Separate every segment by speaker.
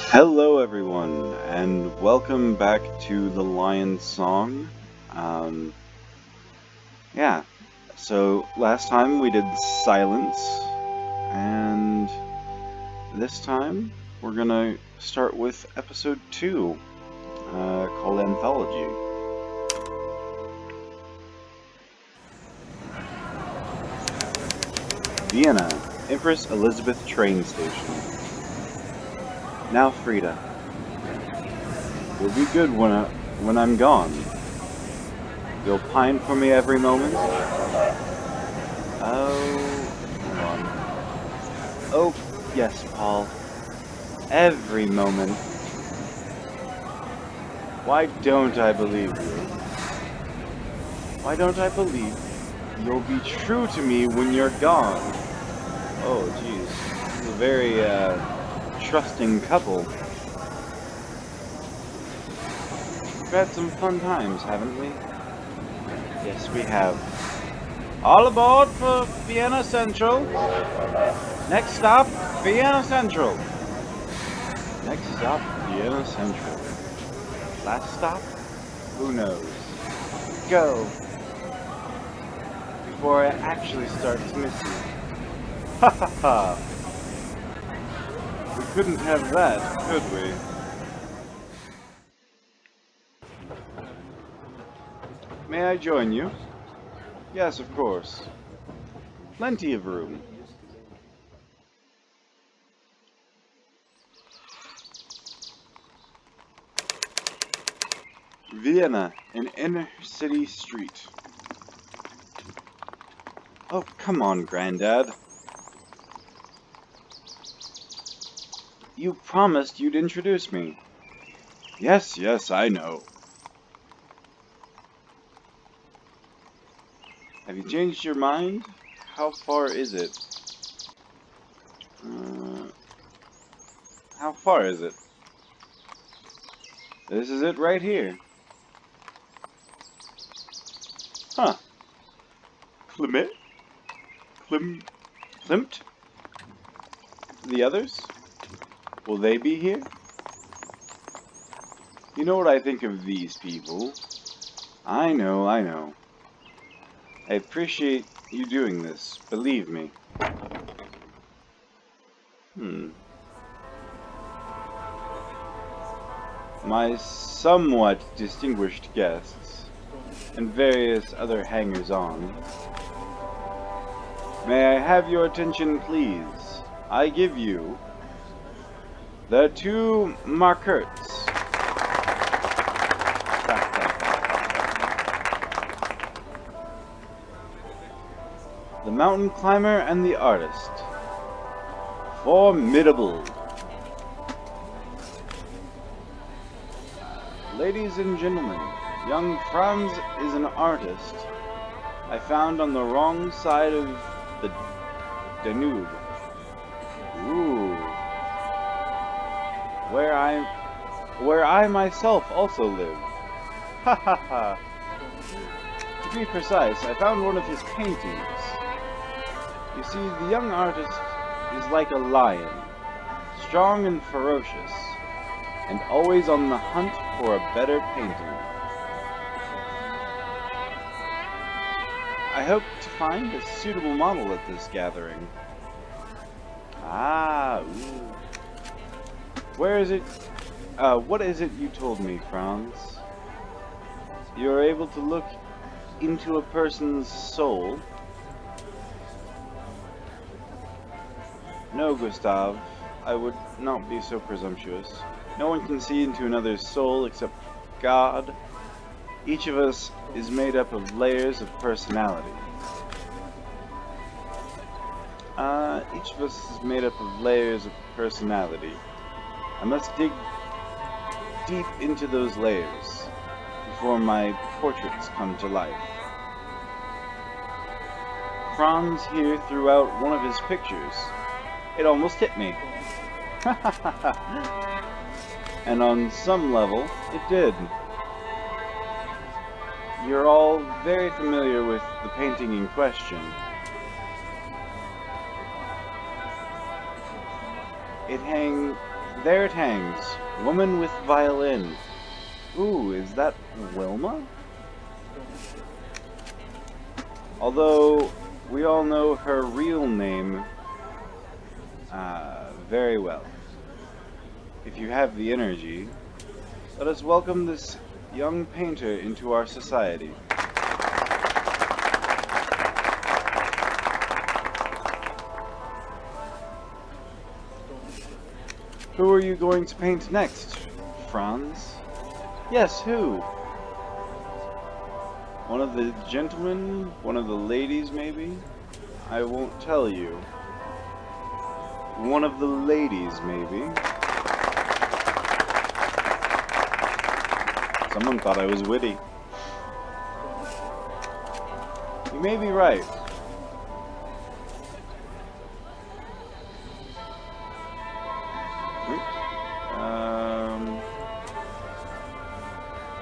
Speaker 1: Hello, everyone, and welcome back to the Lion Song. Um, yeah, so last time we did Silence, and this time we're gonna start with episode 2, called Anthology. Vienna, Empress Elizabeth train station. Now, Frida, you'll be good when I'm gone. You'll pine for me every moment. Oh, hold on. Oh, yes, Paul. Every moment. Why don't I believe you? Why don't I believe you'll be true to me when you're gone? Oh, geez. This is a very, trusting couple. We've had some fun times, haven't we? Yes, we have. All aboard for Vienna Central. Next stop, Vienna Central. Next stop, Vienna Central. Last stop? Who knows? Go. Before I actually start to miss you. Ha ha ha. We couldn't have that, could we? May I join you? Yes, of course. Plenty of room. Vienna, an inner city street. Oh, come on, Granddad. You promised you'd introduce me. Yes, yes, I know. Have you changed your mind? How far is it? How far is it? This is it right here. Huh. Klimt? Klimt? The others? Will they be here? You know what I think of these people. I know, I know. I appreciate you doing this, believe me. My somewhat distinguished guests, and various other hangers-on. May I have your attention, please? I give you the two markers. The mountain climber and the artist. Formidable. Ladies and gentlemen, young Franz is an artist I found on the wrong side of the Danube. Ooh. Where I myself also live. Ha ha ha. To be precise, I found one of his paintings. You see, the young artist is like a lion, strong and ferocious, and always on the hunt for a better painting. I hope to find a suitable model at this gathering. Ah, ooh. Where is it? What is it you told me, Franz? You are able to look into a person's soul? No, Gustav, I would not be so presumptuous. No one can see into another's soul except God. Each of us is made up of layers of personality. Each of us is made up of layers of personality. I must dig deep into those layers before my portraits come to life. Franz here threw out one of his pictures. It almost hit me. And on some level, it did. You're all very familiar with the painting in question. There it hangs. Woman with violin. Ooh, is that Wilma? Although, we all know her real name very well. If you have the energy, let us welcome this young painter into our society. Who are you going to paint next, Franz? Yes, who? One of the gentlemen? One of the ladies, maybe? I won't tell you. One of the ladies, maybe. Someone thought I was witty. You may be right.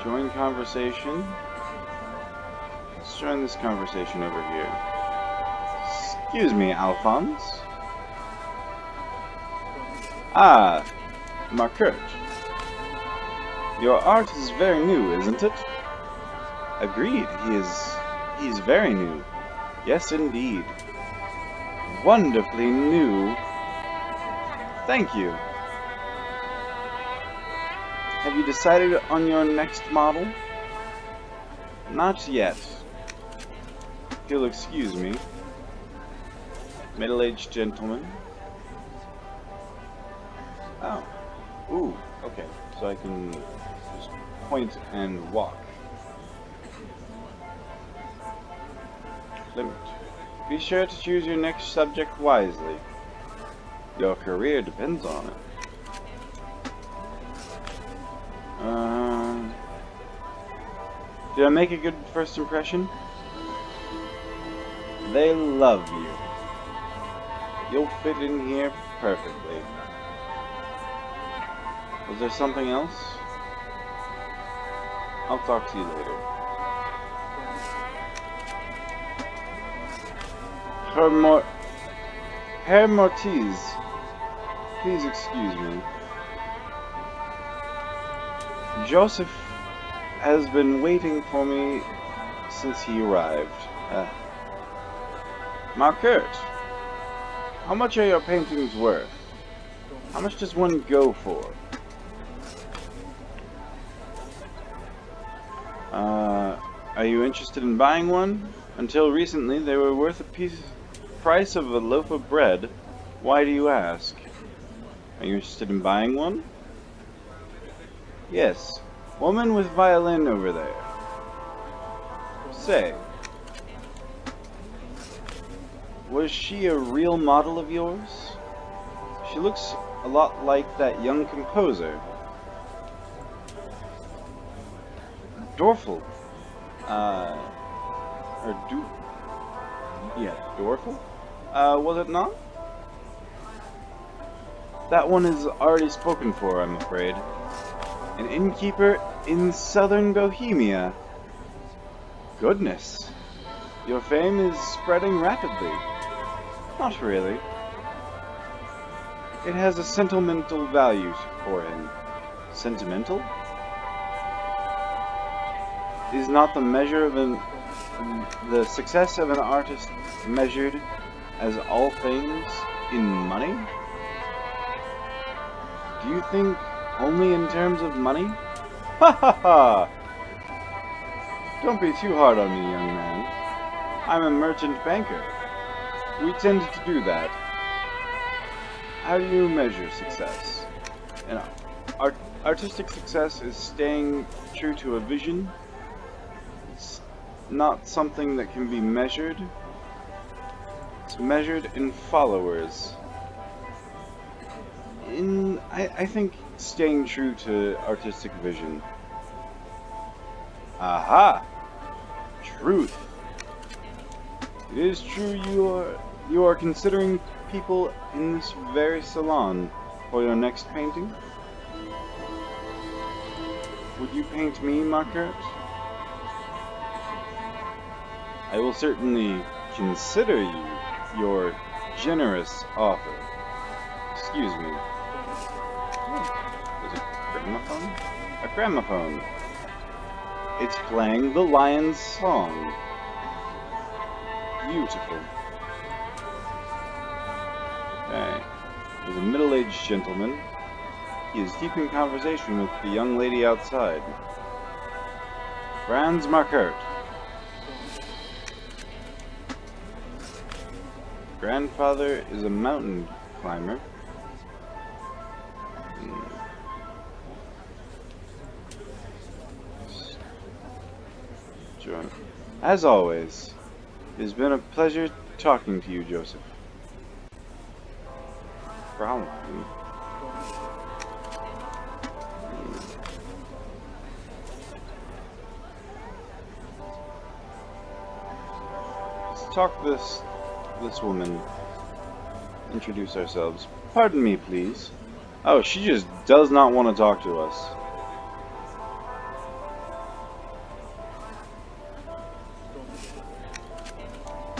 Speaker 1: Join conversation. Let's join this conversation over here. Excuse me, Alphonse. Ah, Marcourt. Your art is very new, isn't it? Agreed, he is very new. Yes, indeed. Wonderfully new. Thank you. Have you decided on your next model? Not yet. If you'll excuse me. Middle-aged gentleman. Oh. Ooh, okay. So I can just point and walk. Limit. Be sure to choose your next subject wisely. Your career depends on it. Did I make a good first impression? They love you. You'll fit in here perfectly. Was there something else? I'll talk to you later. Herr Mortiz, please excuse me. Joseph has been waiting for me since he arrived. Marcourt, how much are your paintings worth? How much does one go for? Are you interested in buying one? Until recently, they were worth a price of a loaf of bread. Why do you ask? Are you interested in buying one? Yes. Woman with violin over there. Say, was she a real model of yours? She looks a lot like that young composer. Dorfel. Dorfel? Was it not? That one is already spoken for, I'm afraid. An innkeeper in southern Bohemia. Goodness. Your fame is spreading rapidly. Not really. It has a sentimental value for him. Sentimental? Is not the measure of the success of an artist measured, as all things, in money? Do you think only in terms of money? Ha ha ha! Don't be too hard on me, young man. I'm a merchant banker. We tend to do that. How do you measure success? You know, artistic success is staying true to a vision. It's not something that can be measured. It's measured in followers. I think staying true to artistic vision. Aha! Truth. It is true you are considering people in this very salon for your next painting? Would you paint me, Marcourt? I will certainly consider you your generous offer. Excuse me. gramophone. It's playing the lion's song. Beautiful. Okay. There's a middle-aged gentleman. He is deep in conversation with the young lady outside. Franz Markert. Grandfather is a mountain climber. As always, it has been a pleasure talking to you, Joseph. Fraulein. Let's talk this woman. Introduce ourselves. Pardon me, please. Oh, she just does not want to talk to us.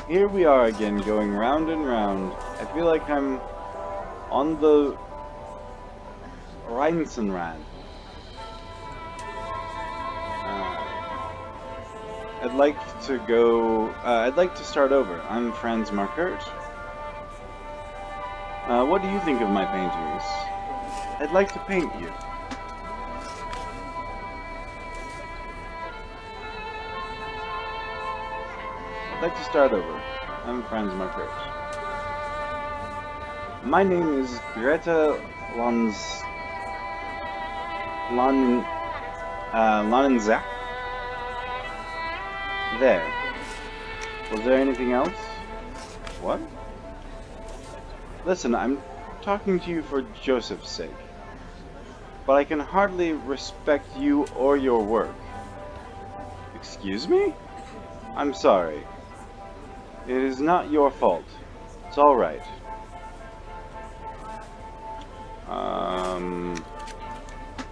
Speaker 1: Here we are again, going round and round. I feel like I'm on the Rheinsenrad. I'd like to go. I'd like to start over. I'm Franz Markert. What do you think of my paintings? I'd like to paint you. I'd like to start over. I'm Franz Markert. My name is Greta Lanenzak. There. Was there anything else? What? Listen, I'm talking to you for Joseph's sake. But I can hardly respect you or your work. Excuse me? I'm sorry. It is not your fault. It's all right.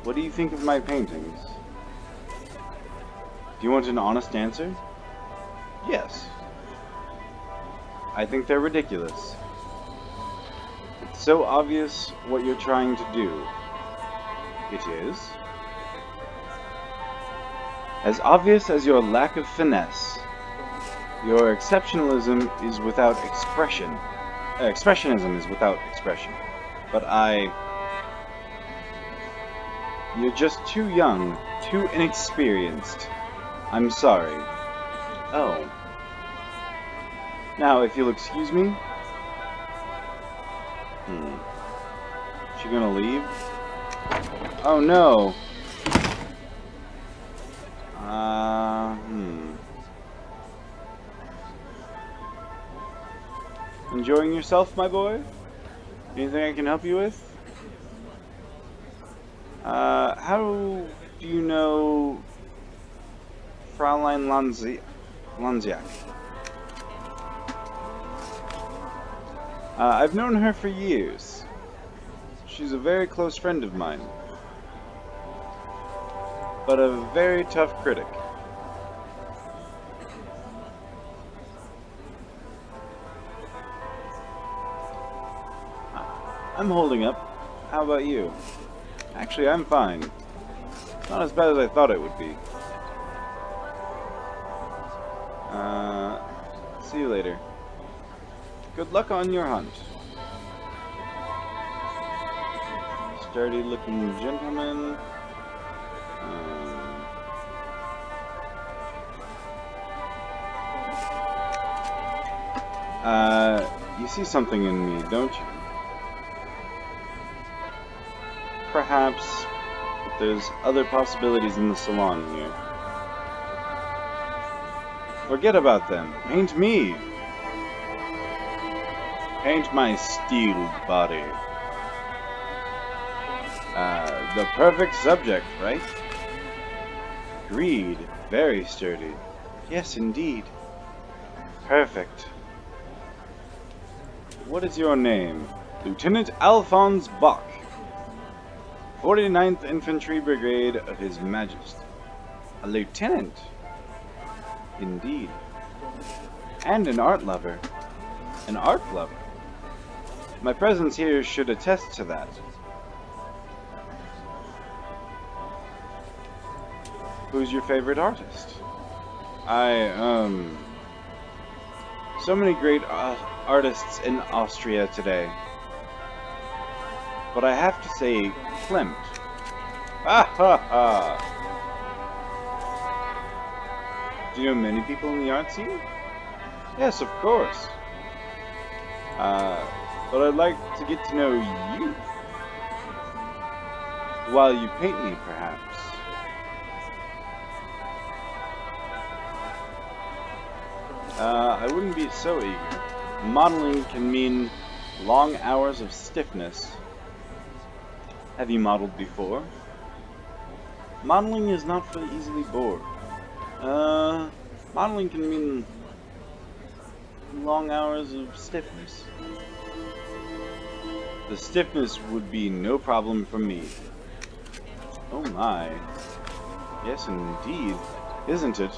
Speaker 1: What do you think of my paintings? Do you want an honest answer? Yes. I think they're ridiculous. It's so obvious what you're trying to do. It is. As obvious as your lack of finesse. Your exceptionalism is without expression. Expressionism is without expression. But you're just too young, too inexperienced. I'm sorry. Oh. Now, if you'll excuse me. She gonna leave? Oh no. Enjoying yourself, my boy? Anything I can help you with? How do you know Fraulein Lanziak? I've known her for years. She's a very close friend of mine. But a very tough critic. I'm holding up. How about you? Actually, I'm fine. Not as bad as I thought it would be. See you later. Good luck on your hunt. Sturdy looking gentleman. You see something in me, don't you? Perhaps, but there's other possibilities in the salon here. Forget about them. Paint me. Paint my steel body. The perfect subject, right? Agreed. Very sturdy. Yes, indeed. Perfect. What is your name? Lieutenant Alphonse Bach. 49th Infantry Brigade of His Majesty. A lieutenant? Indeed. And an art lover. An art lover. My presence here should attest to that. Who's your favorite artist? So many great artists in Austria today. But I have to say, Klimt. Ha ha ha! Do you know many people in the art scene? Yes, of course. But I'd like to get to know you. While you paint me, perhaps. I wouldn't be so eager. Modeling can mean long hours of stiffness. Have you modeled before? Modeling is not for the easily bored. Modeling can mean long hours of stiffness. The stiffness would be no problem for me. Oh my. Yes, indeed. Isn't it?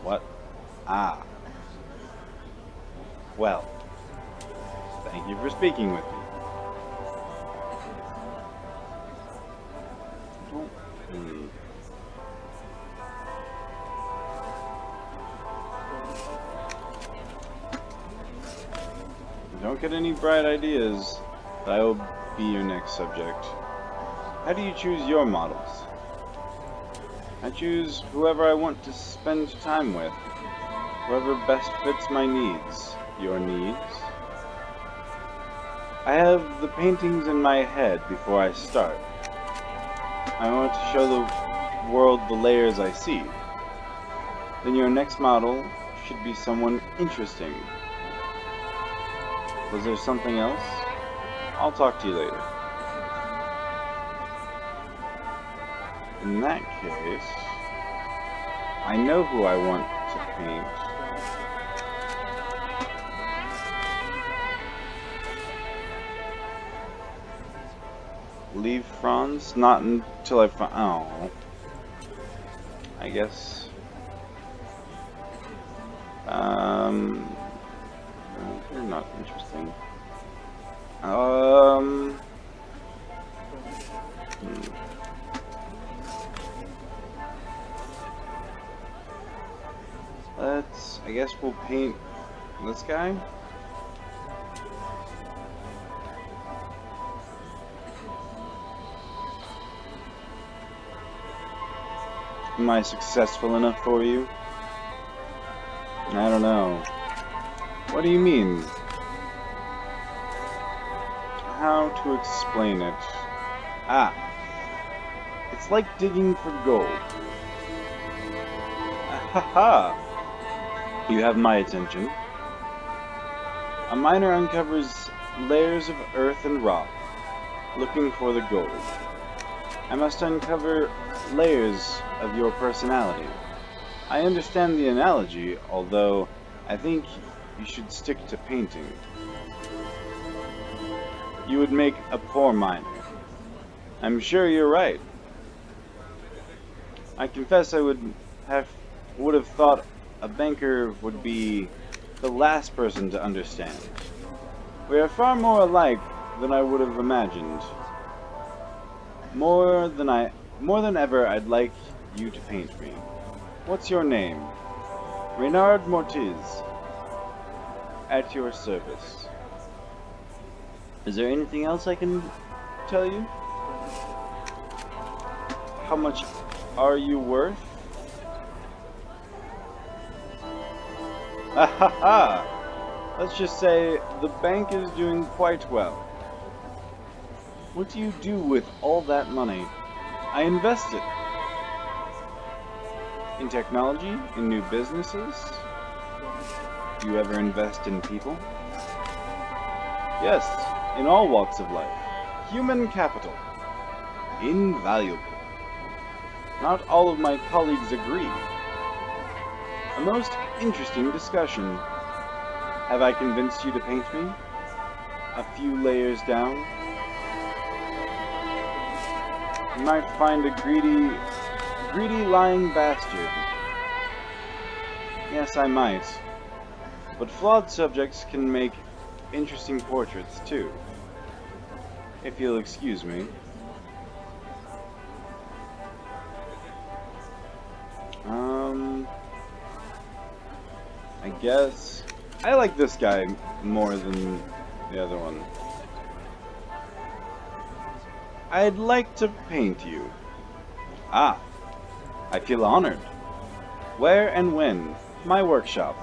Speaker 1: What? Ah. Well. Thank you for speaking with me. Don't get any bright ideas. I will be your next subject. How do you choose your models? I choose whoever I want to spend time with. Whoever best fits my needs. Your needs? I have the paintings in my head before I start. I want to show the world the layers I see. Then your next model should be someone interesting. Was there something else? I'll talk to you later. In that case, I know who I want to paint. Leave Franz? Not until I find... Oh. I guess. You're not interesting. I guess we'll paint this guy. Am I successful enough for you? I don't know. What do you mean? How to explain it? Ah. It's like digging for gold. Ha ha! You have my attention. A miner uncovers layers of earth and rock, looking for the gold. I must uncover layers of your personality. I understand the analogy, although I think you should stick to painting. You would make a poor miner. I'm sure you're right. I confess I would have thought a banker would be the last person to understand. We are far more alike than I would have imagined. More than ever, I'd like you to paint me. What's your name? Reynard Mortiz. At your service. Is there anything else I can tell you? How much are you worth? Ha! Let's just say the bank is doing quite well. What do you do with all that money? I invest it. In technology? In new businesses? Do you ever invest in people? Yes, in all walks of life. Human capital. Invaluable. Not all of my colleagues agree. A most interesting discussion. Have I convinced you to paint me? A few layers down? You might find a greedy lying bastard. Yes, I might. But flawed subjects can make interesting portraits, too. If you'll excuse me. I guess I like this guy more than the other one. I'd like to paint you. Ah, I feel honored. Where and when? My workshop.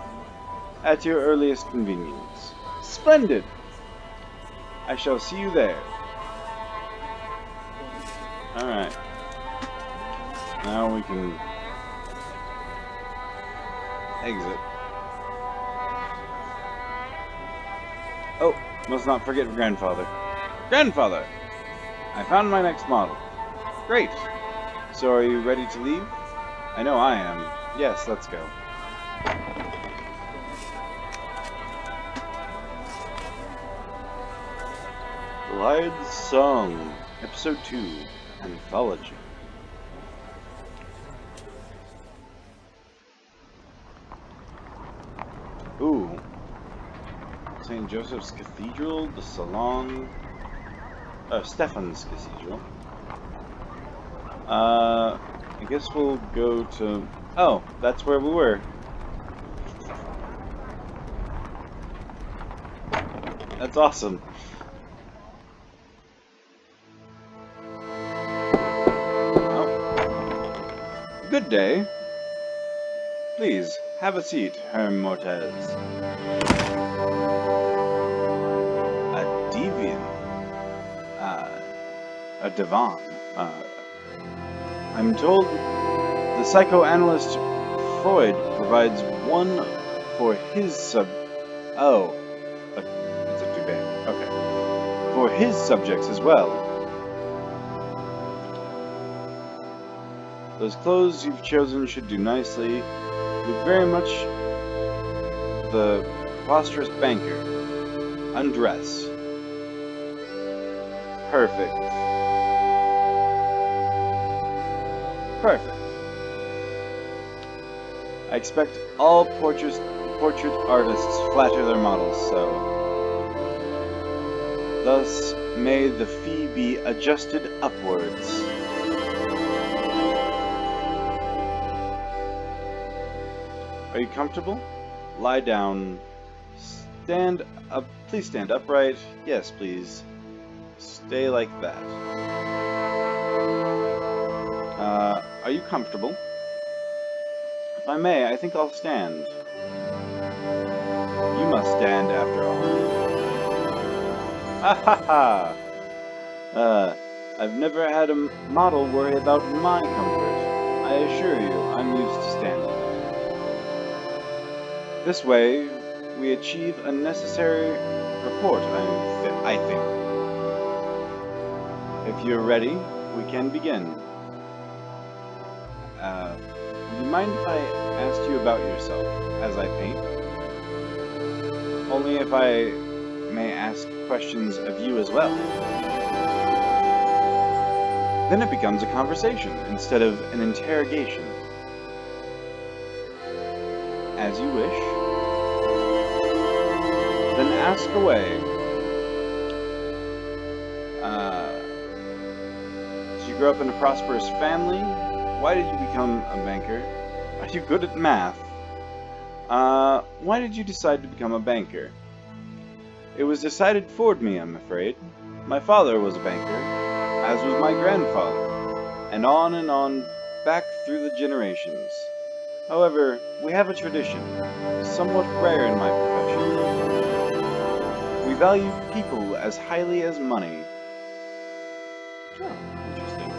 Speaker 1: At your earliest convenience. Splendid! I shall see you there. Alright. Now we can exit. Oh, must not forget grandfather. Grandfather! I found my next model. Great! So are you ready to leave? I know I am. Yes, let's go. Glide Song, Episode 2, Anthology. Ooh. St. Joseph's Cathedral, the Salon, Stephan's Cathedral. I guess we'll go to... Oh, that's where we were. That's awesome. Oh. Good day. Please, have a seat, Herr Mortez. A deviant. A divan. I'm told the psychoanalyst Freud provides one for his Oh. It's a duvet. Okay. For his subjects as well. Those clothes you've chosen should do nicely. Look very much the preposterous banker. Undress. Perfect. Perfect. I expect all portrait artists flatter their models so. Thus may the fee be adjusted upwards. Are you comfortable? Lie down. Stand up. Please stand upright. Yes, please. Stay like that. Are you comfortable? If I may, I think I'll stand. You must stand after all. Ha ha ha! I've never had a model worry about my comfort. I assure you, I'm used to standing. This way, we achieve a necessary rapport, I think. If you're ready, we can begin. Would you mind if I asked you about yourself as I paint? Only if I may ask questions of you as well. Then it becomes a conversation instead of an interrogation. As you wish. Then ask away. Did you grow up in a prosperous family? Why did you become a banker? Are you good at math? Why did you decide to become a banker? It was decided for me, I'm afraid. My father was a banker, as was my grandfather, and on, back through the generations. However, we have a tradition, somewhat rare in my profession. We value people as highly as money. Oh, interesting.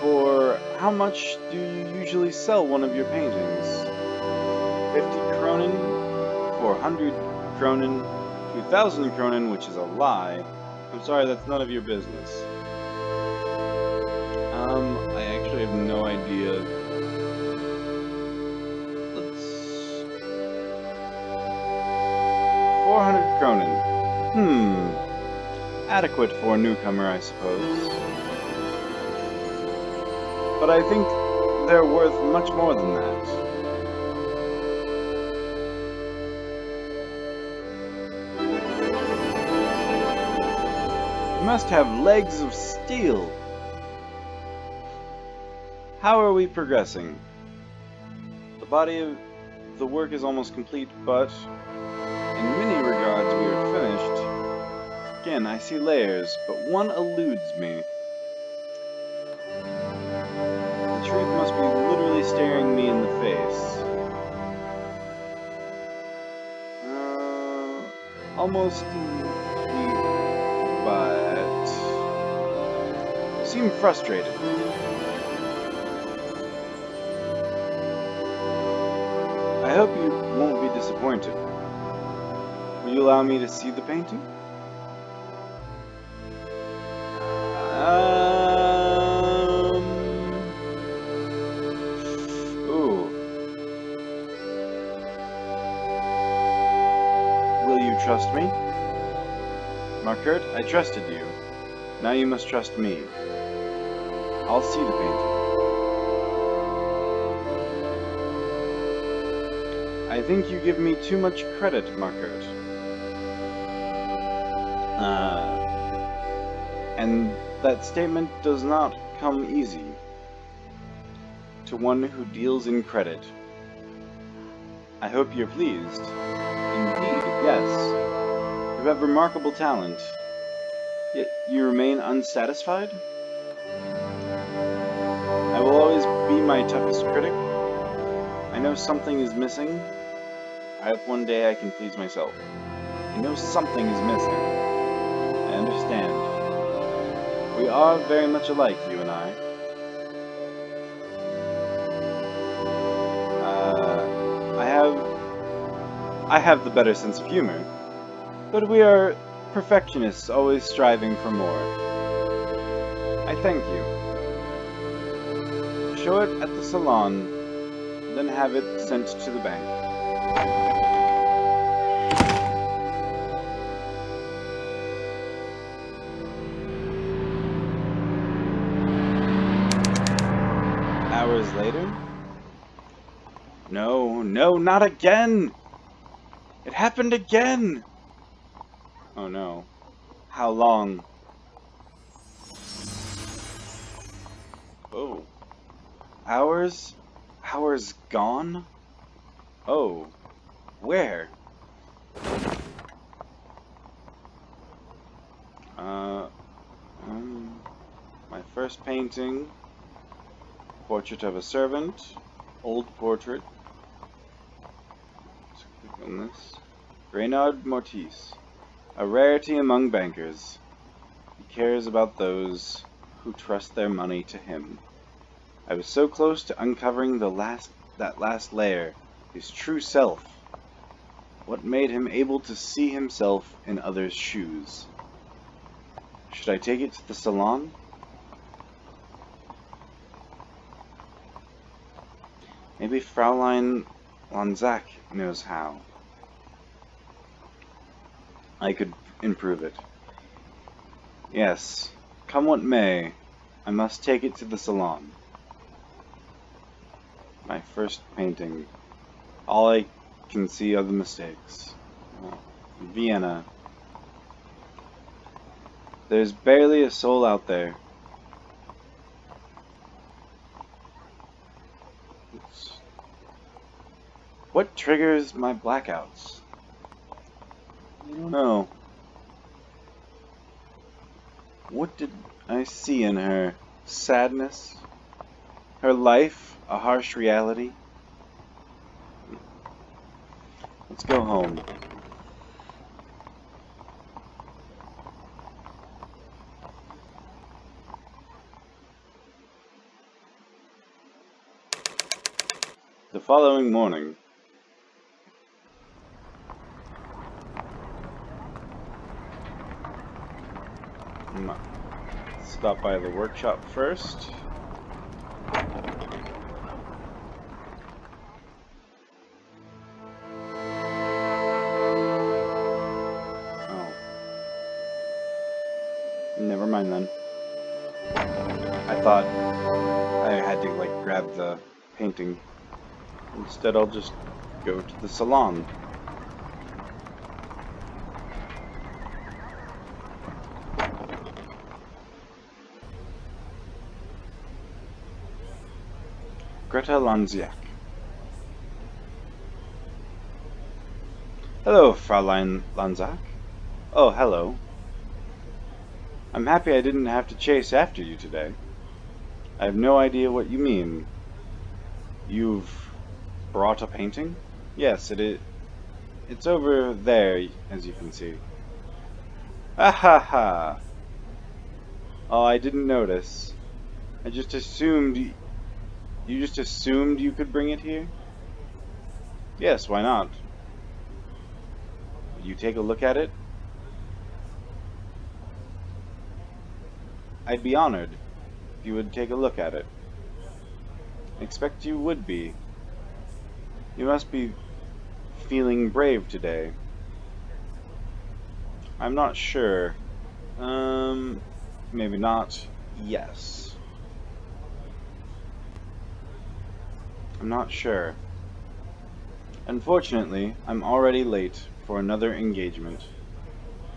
Speaker 1: For how much do you usually sell one of your paintings? 50 kronen, 400 kronen, 2,000 kronen, which is a lie. I'm sorry, that's none of your business. I actually have no idea. Let's... 400 kronen. Adequate for a newcomer, I suppose. But I think they're worth much more than that. You must have legs of steel. How are we progressing? The body of the work is almost complete, but in many regards we are finished. Again, I see layers, but one eludes me. The truth must be literally staring me in the face. Almost complete, but you seem frustrated. I hope you won't be disappointed. Will you allow me to see the painting? Ooh. Will you trust me? Markert, I trusted you. Now you must trust me. I'll see the painting. I think you give me too much credit, Markert. And that statement does not come easy to one who deals in credit. I hope you're pleased. Indeed, yes. You have remarkable talent. Yet you remain unsatisfied? I will always be my toughest critic. I know something is missing. I hope one day I can please myself. I know something is missing. I understand. We are very much alike, you and I. I have the better sense of humor. But we are perfectionists, always striving for more. I thank you. Show it at the salon, then have it sent to the bank. Hours later? No, not again! It happened again! Oh no. How long? Oh. Hours? Hours gone? Oh. Where? My first painting. Portrait of a servant. Old portrait. Let's click on this. Reynard Mortis. A rarity among bankers. He cares about those who trust their money to him. I was so close to uncovering that last layer, his true self. What made him able to see himself in others' shoes? Should I take it to the salon? Maybe Fraulein Lanzac knows how. I could improve it. Yes, come what may, I must take it to the salon. My first painting. All I can see are the mistakes. Vienna. There's barely a soul out there. What triggers my blackouts? I don't know. What did I see in her? Sadness? Her life? A harsh reality? Let's go home. The following morning. Stop by the workshop first. Oh. Never mind then. I thought I had to like grab the painting. Instead I'll just go to the salon. Greta Lanziak. Hello, Fraulein Lanzak. Oh, hello. I'm happy I didn't have to chase after you today. I have no idea what you mean. You've brought a painting? Yes, it's over there, as you can see. Ah ha ha! Oh, I didn't notice. I just assumed you just assumed you could bring it here? Yes, why not? Would you take a look at it? I'd be honored if you would take a look at it. I expect you would be. You must be feeling brave today. I'm not sure. Maybe not. Yes. I'm not sure. Unfortunately, I'm already late for another engagement.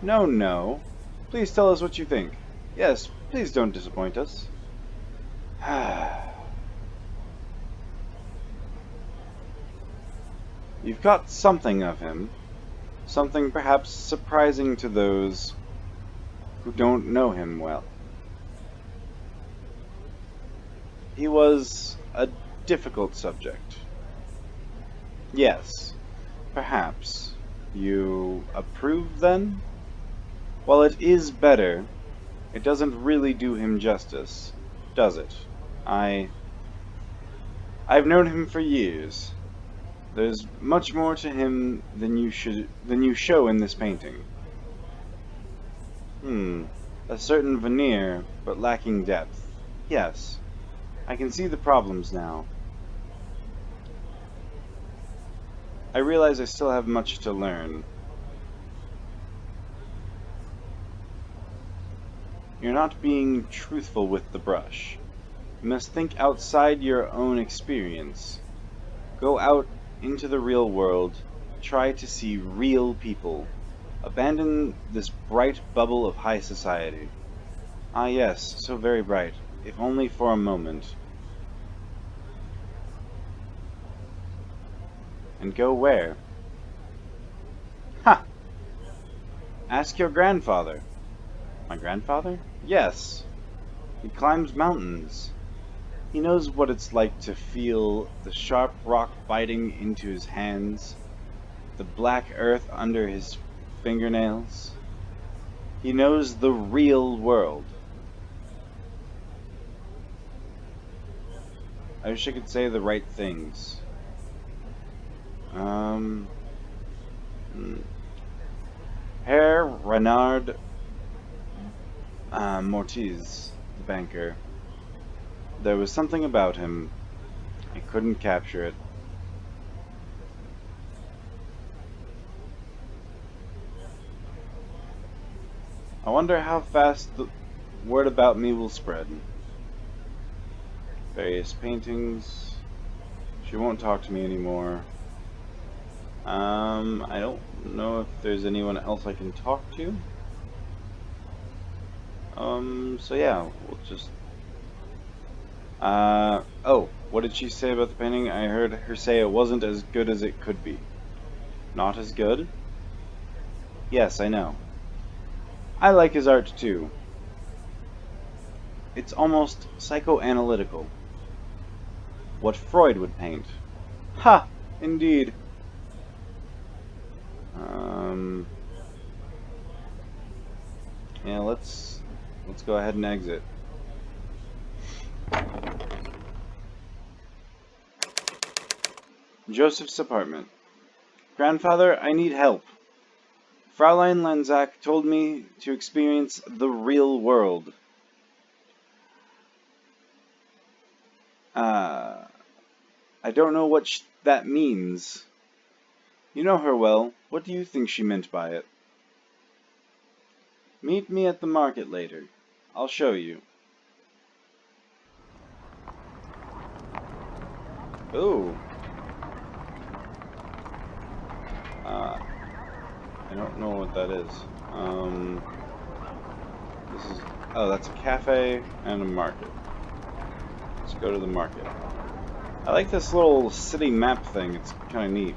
Speaker 1: No, no. Please tell us what you think. Yes, please don't disappoint us. You've got something of him. Something perhaps surprising to those who don't know him well. He was a difficult subject. Yes, perhaps. You approve, then? While it is better, it doesn't really do him justice, does it? I've known him for years. There's much more to him than you show in this painting. A certain veneer, but lacking depth. Yes, I can see the problems now. I realize I still have much to learn. You're not being truthful with the brush. You must think outside your own experience. Go out into the real world. Try to see real people. Abandon this bright bubble of high society. Ah yes, so very bright, if only for a moment. And go where? Ha! Ask your grandfather. My grandfather? Yes. He climbs mountains. He knows what it's like to feel the sharp rock biting into his hands, the black earth under his fingernails. He knows the real world. I wish I could say the right things. Herr Renard Mortiz, the banker. There was something about him. I couldn't capture it. I wonder how fast the word about me will spread. Various paintings. She won't talk to me anymore. I don't know if there's anyone else I can talk to. So yeah, we'll just... oh, what did she say about the painting? I heard her say it wasn't as good as it could be. Not as good? Yes, I know. I like his art too. It's almost psychoanalytical. What Freud would paint. Ha! Indeed. Yeah, let's go ahead and exit. Joseph's apartment. Grandfather, I need help. Fraulein Lanzak told me to experience the real world. I don't know what that means. You know her well. What do you think she meant by it? Meet me at the market later. I'll show you. Ooh. I don't know what that is. This is... Oh, that's a cafe and a market. Let's go to the market. I like this little city map thing. It's kind of neat.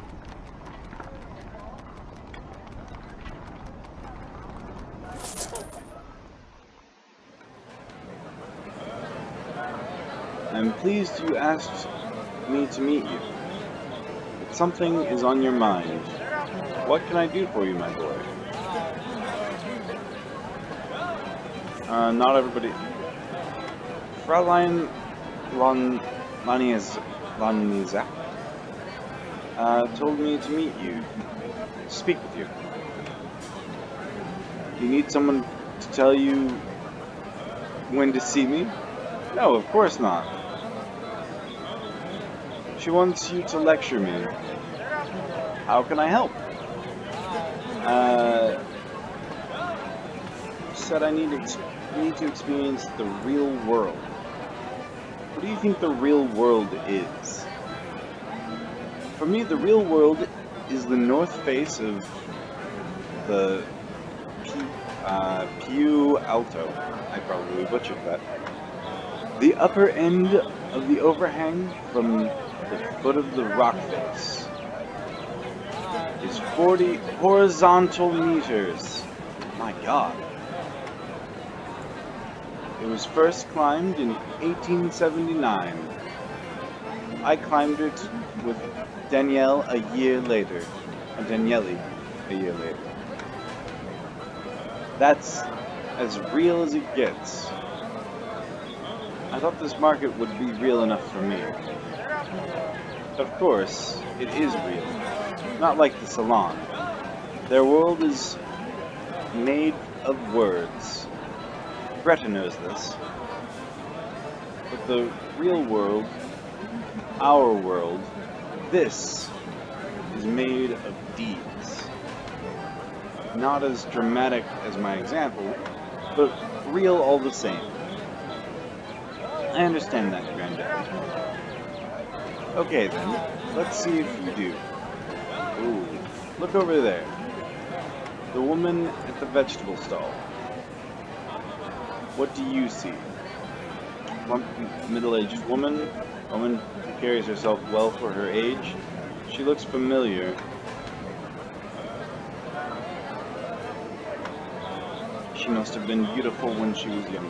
Speaker 1: I'm pleased you asked me to meet you. But something is on your mind. What can I do for you, my boy? Not everybody. Fraulein Lanizak told me to meet you, to speak with you. You need someone to tell you when to see me? No, of course not. She wants you to lecture me. How can I help? Said I need to experience the real world. What do you think the real world is? For me, the real world is the north face of the Piu Alto. I probably butchered that. The upper end of the overhang from the foot of the rock face is 40 horizontal meters. My God. It was first climbed in 1879. I climbed it with Danielle a year later. Daniele a year later. That's as real as it gets. I thought this market would be real enough for me. Of course, it is real. Not like the salon. Their world is made of words. Greta knows this. But the real world, our world, this is made of deeds. Not as dramatic as my example, but real all the same. I understand that, Granddad. Okay then, let's see if you do. Ooh, look over there. The woman at the vegetable stall. What do you see? Plump, middle-aged woman who carries herself well for her age. She looks familiar. She must have been beautiful when she was young.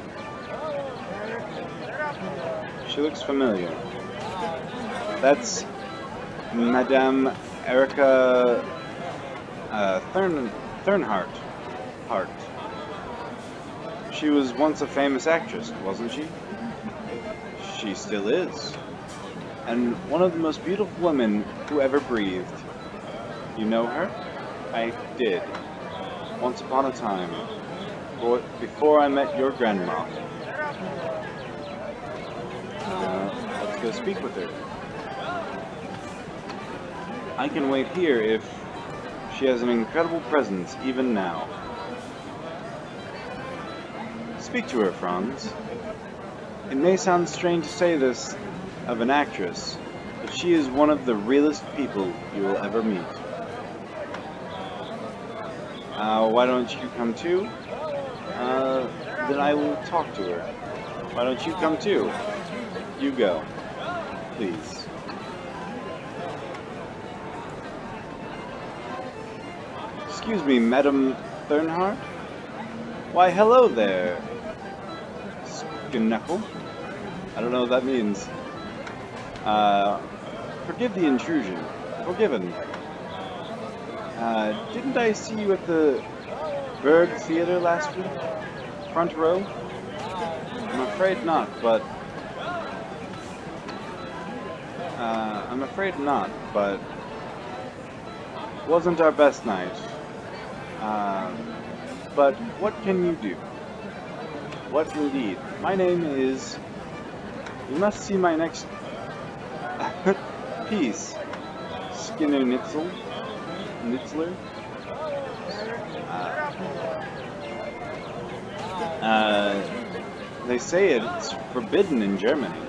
Speaker 1: She looks familiar. That's Madame Erica Thernhardt. She was once a famous actress, wasn't she? She still is. And one of the most beautiful women who ever breathed. You know her? I did. Once upon a time. Before I met your grandma. Let's go speak with her. I can wait here if she has an incredible presence even now. Speak to her, Franz. It may sound strange to say this of an actress, but she is one of the realest people you will ever meet. Why don't you come too? Then I will talk to her. Why don't you come too? You go. Please. Excuse me, Madame Thernhardt? Why, hello there, Knuckle. I don't know what that means. Forgive the intrusion. Forgiven. Didn't I see you at the Berg Theater last week? Front row? I'm afraid not, but... wasn't our best night. But what can you do? What indeed? My name is... You must see my next piece. Skinner Nitzler? They say it's forbidden in Germany.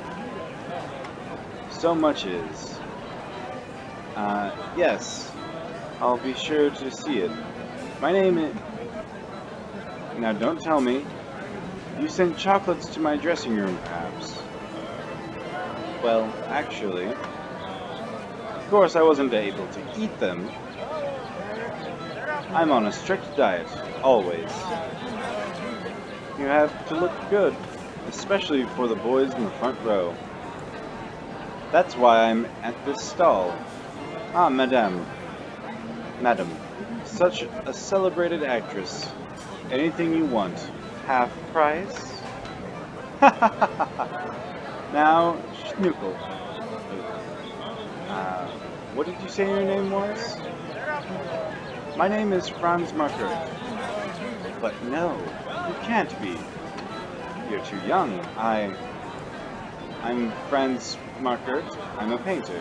Speaker 1: So much is. Yes. I'll be sure to see it. My name is... Now don't tell me. You sent chocolates to my dressing room, perhaps. Well, actually, of course I wasn't able to eat them. I'm on a strict diet, always. You have to look good, especially for the boys in the front row. That's why I'm at this stall. Ah, madame. Madam, such a celebrated actress. Anything you want. Half price? Now, Schnuckel. What did you say your name was? My name is Franz Markert. But no, you can't be. You're too young. I'm Franz Markert. I'm a painter.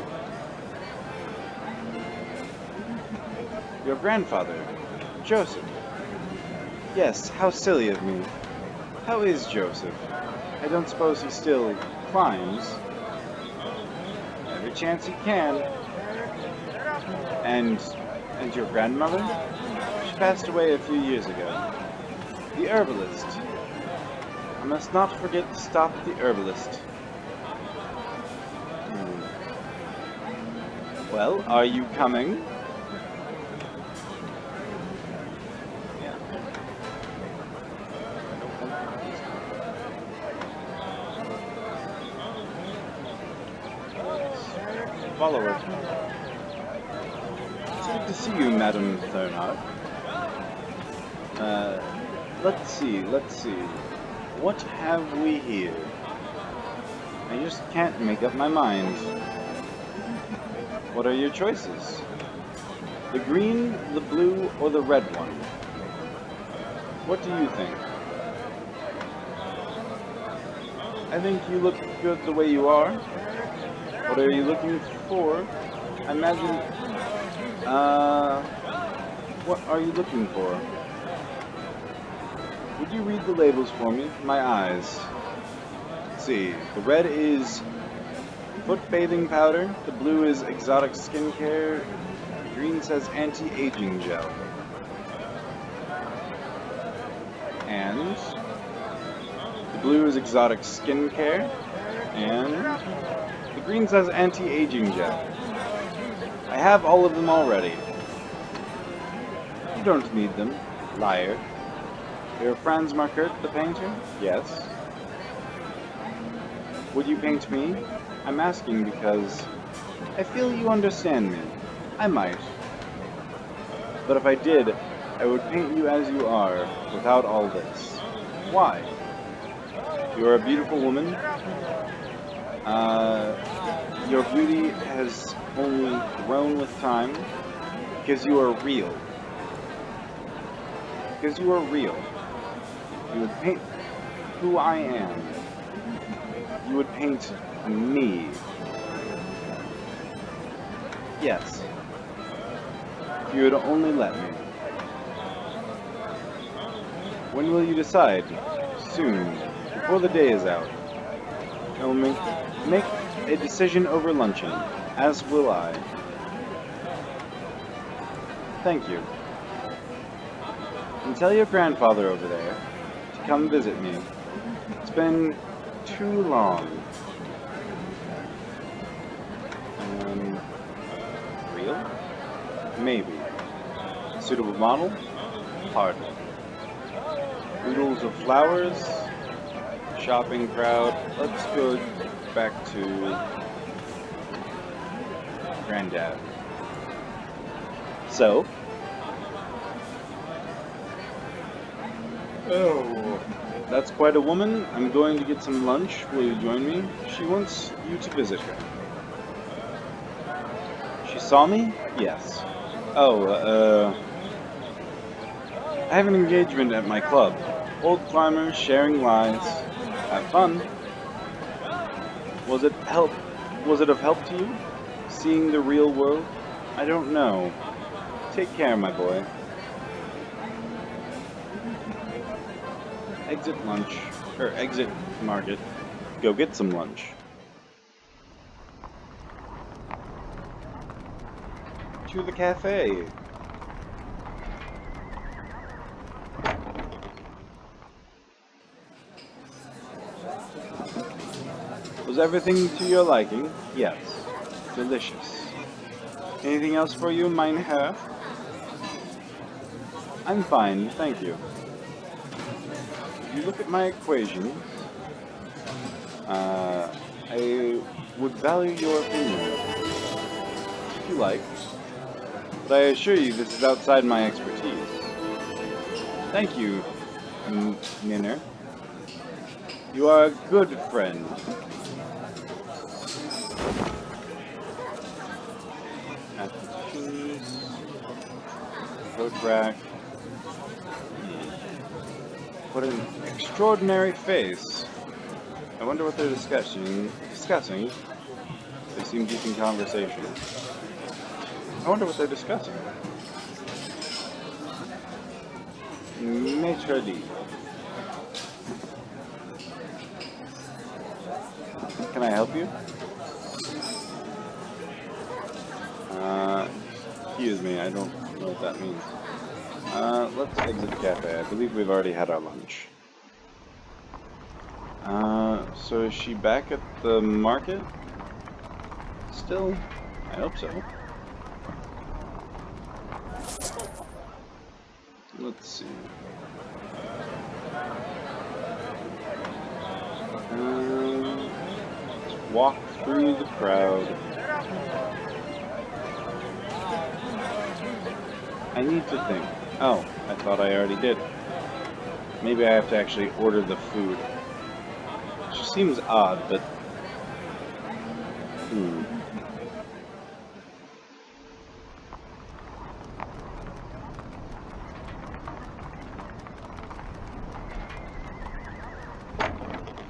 Speaker 1: Your grandfather, Joseph. Yes, how silly of me. How is Joseph? I don't suppose he still climbs. Every chance he can. And your grandmother? She passed away a few years ago. The herbalist. I must not forget to stop at the herbalist. Well, are you coming? Follow it. It's good to see you, Madame Thernhardt. Let's see. What have we here? I just can't make up my mind. What are your choices? The green, the blue, or the red one? What do you think? I think you look good the way you are. What are you looking for? I imagine... what are you looking for? Would you read the labels for me? My eyes. Let's see. The red is foot bathing powder. The blue is exotic skincare. The green says anti-aging gel. And the blue is exotic skincare. And the green says anti-aging gel. I have all of them already. You don't need them, liar. You're Franz Markert, the painter? Yes. Would you paint me? I'm asking because I feel you understand me. I might. But if I did, I would paint you as you are, without all this. Why? You're a beautiful woman. Your beauty has only grown with time because you are real. Because you are real. You would paint who I am. You would paint me. Yes. If you would only let me. When will you decide? Soon. Before the day is out. I will make a decision over luncheon, as will I. Thank you. And tell your grandfather over there to come visit me. It's been too long. Real? Maybe. Suitable model? Hardly. Oodles of flowers? Shopping crowd? Let's go back to Granddad. So? Oh, that's quite a woman. I'm going to get some lunch. Will you join me? She wants you to visit her. She saw me? Yes. Oh, I have an engagement at my club. Old climbers sharing lies. Have fun. Was it of help to you? Seeing the real world? I don't know. Take care, my boy. Exit lunch, or exit market. Go get some lunch. To the cafe. Was Was everything to your liking? Yes. Delicious. Anything else for you, mein Herr? I'm fine, thank you. If you look at my equations, I would value your opinion, if you like, but I assure you this is outside my expertise. Thank you, Minner. You are a good friend. Mathematicians, code rack. What an extraordinary face. I wonder what they're discussing. They seem deep in conversation. I wonder what they're discussing. Maitre d'. Can I help you? Excuse me, I don't know what that means. Let's exit the cafe. I believe we've already had our lunch. So is she back at the market? Still? I hope so. Let's see. Let's walk through the crowd. I need to think. Oh, I thought I already did. Maybe I have to actually order the food. Which seems odd, but...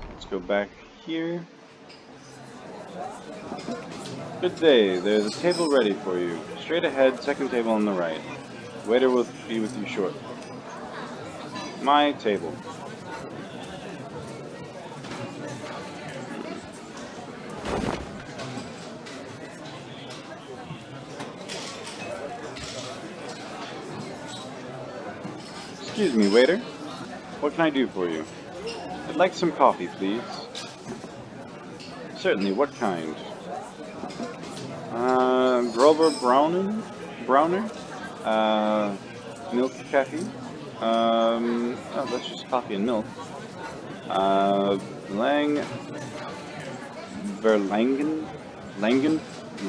Speaker 1: Let's go back here. Good day. There's a table ready for you. Straight ahead, second table on the right. Waiter will be with you shortly. My table. Excuse me, waiter. What can I do for you? I'd like some coffee, please. Certainly, what kind? Grover Browner? Milk caffeine? Oh, that's just coffee and milk.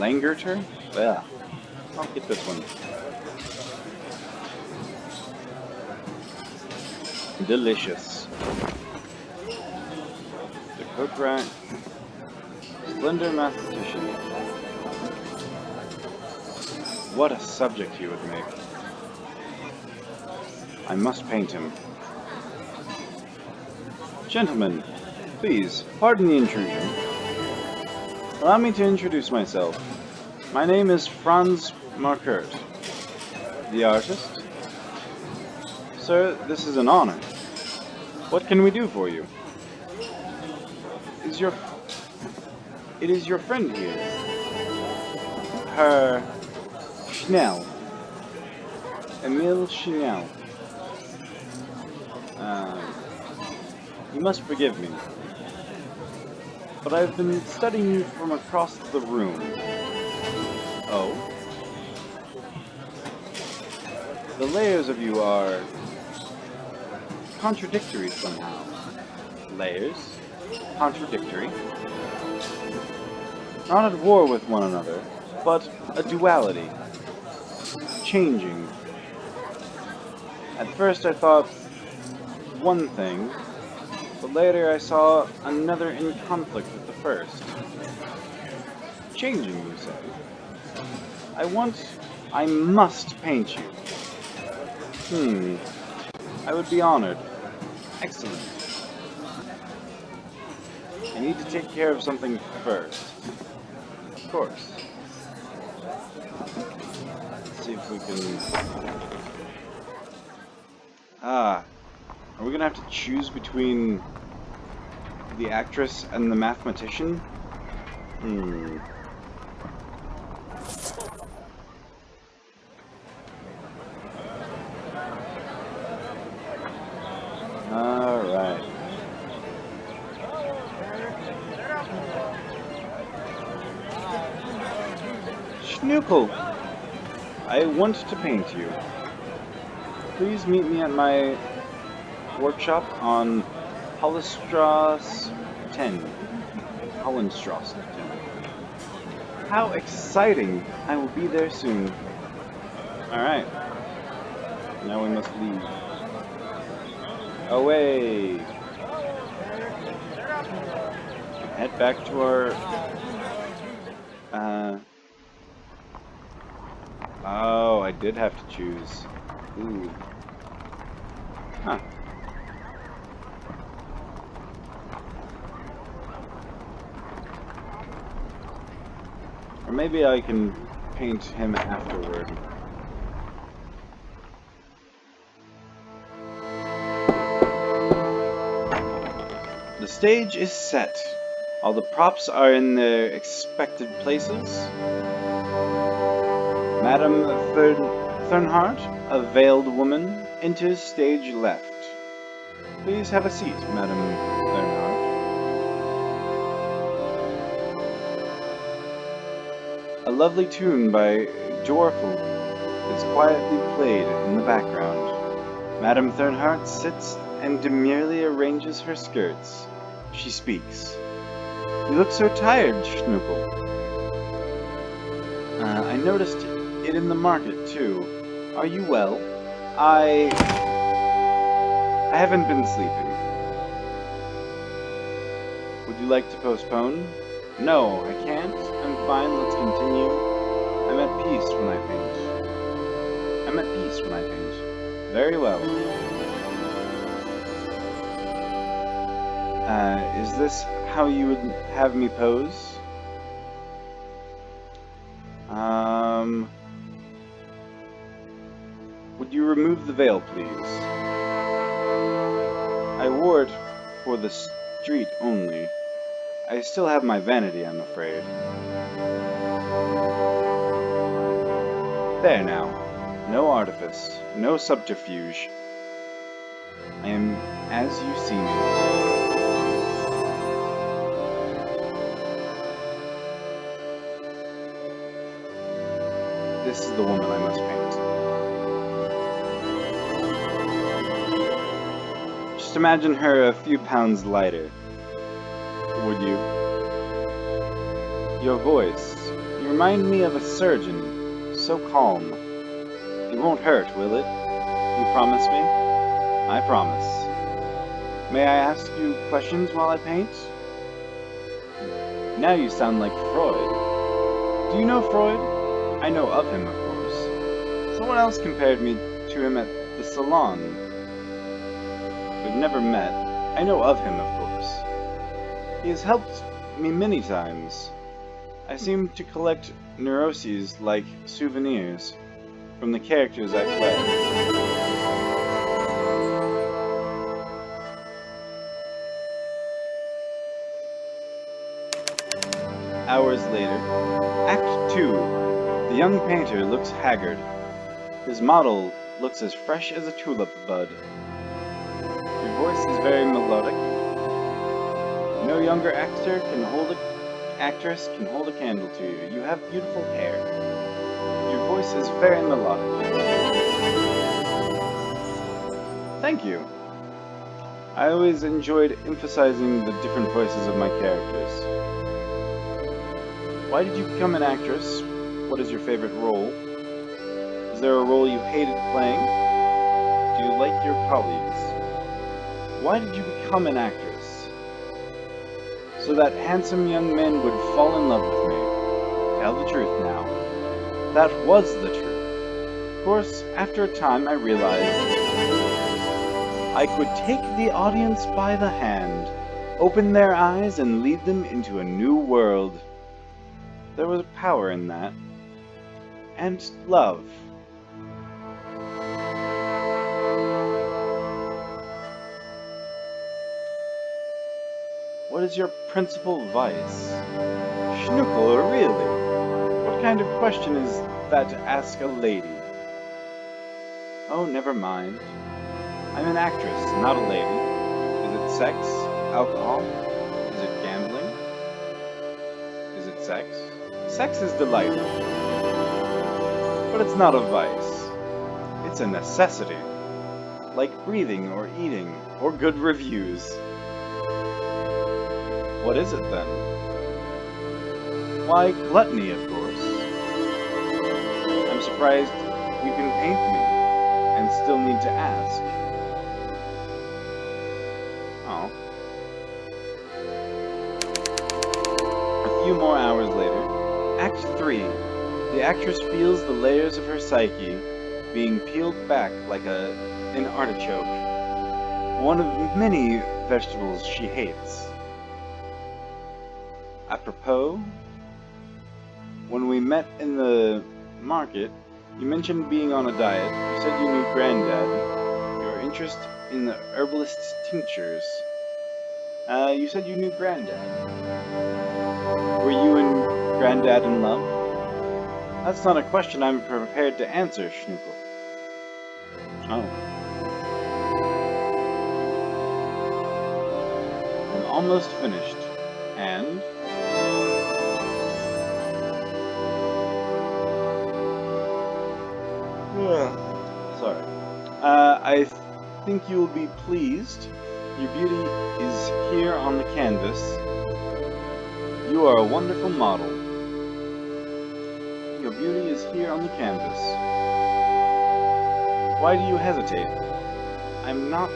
Speaker 1: Langerter? Yeah. I'll get this one. Delicious. The cook rack. Slender mathematician. What a subject he would make. I must paint him. Gentlemen, please, pardon the intrusion. Allow me to introduce myself. My name is Franz Markert. The artist? Sir, this is an honor. What can we do for you? It is your friend here. Herr Schnell. Emil Schnell. You must forgive me, but I've been studying you from across the room. Oh? The layers of you are contradictory somehow. Layers? Contradictory? Not at war with one another, but a duality. Changing. At first I thought one thing, but later I saw another in conflict with the first. Changing, you say? I must paint you. I would be honored. Excellent. I need to take care of something first. Of course. Let's see if we can... Are we gonna have to choose between the actress and the mathematician? Alright. Schnuckel! I want to paint you. Please meet me at my workshop on Hollenstrasse 10. Hollenstrasse 10. How exciting! I will be there soon. Alright. Now we must leave. Away! Head back to our... Oh, I did have to choose. Ooh. Huh. Or maybe I can paint him afterward. The stage is set. All the props are in their expected places. Madame Thernhardt, a veiled woman, enters stage left. Please have a seat, Madame Thernhardt. A lovely tune by Dwarfel is quietly played in the background. Madame Thernhardt sits and demurely arranges her skirts. She speaks. You look so tired, Schnuckel. I noticed it in the market, too. Are you well? I haven't been sleeping. Would you like to postpone? No, I can't. I'm fine, let's continue. I'm at peace when I paint. I'm at peace when I paint. Very well. Is this how you would have me pose? Would you remove the veil, please? I wore it for the street only. I still have my vanity, I'm afraid. There now. No artifice, no subterfuge. I am as you see me. This is the woman I must paint. Just imagine her a few pounds lighter. Would you? Your voice. You remind me of a surgeon. So calm. It won't hurt, will it? You promise me? I promise. May I ask you questions while I paint? Now you sound like Freud. Do you know Freud? I know of him, of course. Someone else compared me to him at the salon. We've never met. I know of him, of course. He has helped me many times. I seem to collect neuroses like souvenirs from the characters I play. Hours later, Act 2. The young painter looks haggard. His model looks as fresh as a tulip bud. Your voice is very melodic. No younger actress can hold a candle to you. You have beautiful hair. Your voice is very melodic. Thank you. I always enjoyed emphasizing the different voices of my characters. Why did you become an actress? What is your favorite role? Is there a role you hated playing? Do you like your colleagues? Why did you become an actress? So that handsome young man would fall in love with me. Tell the truth now. That was the truth. Of course, after a time I realized I could take the audience by the hand, open their eyes and lead them into a new world. There was power in that. And love. What is your principal vice? Schnuckel, really? What kind of question is that to ask a lady? Oh, never mind. I'm an actress, not a lady. Is it sex? Alcohol? Is it gambling? Is it sex? Sex is delightful. But it's not a vice. It's a necessity. Like breathing or eating or good reviews. What is it then? Why, gluttony, of course. I'm surprised you can paint me and still need to ask. Oh. A few more hours later, Act 3. The actress feels the layers of her psyche being peeled back like an artichoke. One of many vegetables she hates. Apropos, when we met in the market, you mentioned being on a diet. You said you knew Granddad. Your interest in the herbalist's tinctures. You said you knew Granddad. Were you and Granddad in love? That's not a question I'm prepared to answer, Schnuckel. Oh. I'm almost finished. And... sorry. I think you will be pleased. Your beauty is here on the canvas. You are a wonderful model. Your beauty is here on the canvas. Why do you hesitate? I'm not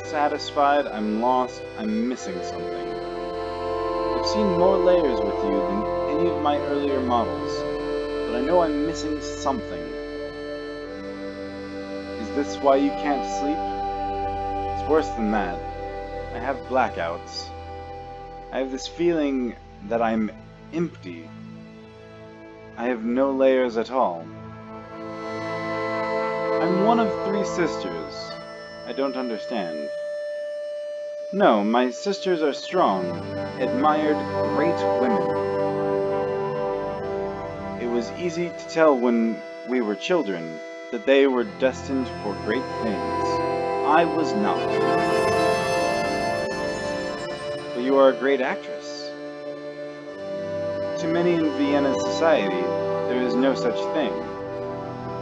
Speaker 1: satisfied, I'm lost, I'm missing something. I've seen more layers with you than any of my earlier models, but I know I'm missing something. Is this why you can't sleep? It's worse than that. I have blackouts. I have this feeling that I'm empty. I have no layers at all. I'm one of 3 sisters. I don't understand. No, my sisters are strong, admired, great women. It was easy to tell when we were children that they were destined for great things. I was not. But you are a great actress. To many in Vienna society, there is no such thing.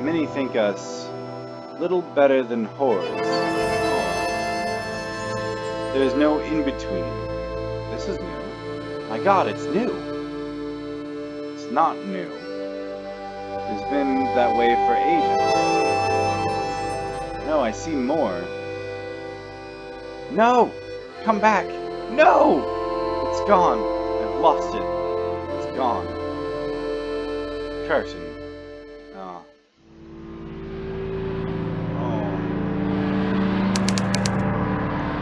Speaker 1: Many think us little better than whores. There is no in-between. This is new. My God, it's new. It's not new. It's been that way for ages. No, I see more. No! Come back! No! It's gone. I've lost it. It's gone. Curtain. Oh.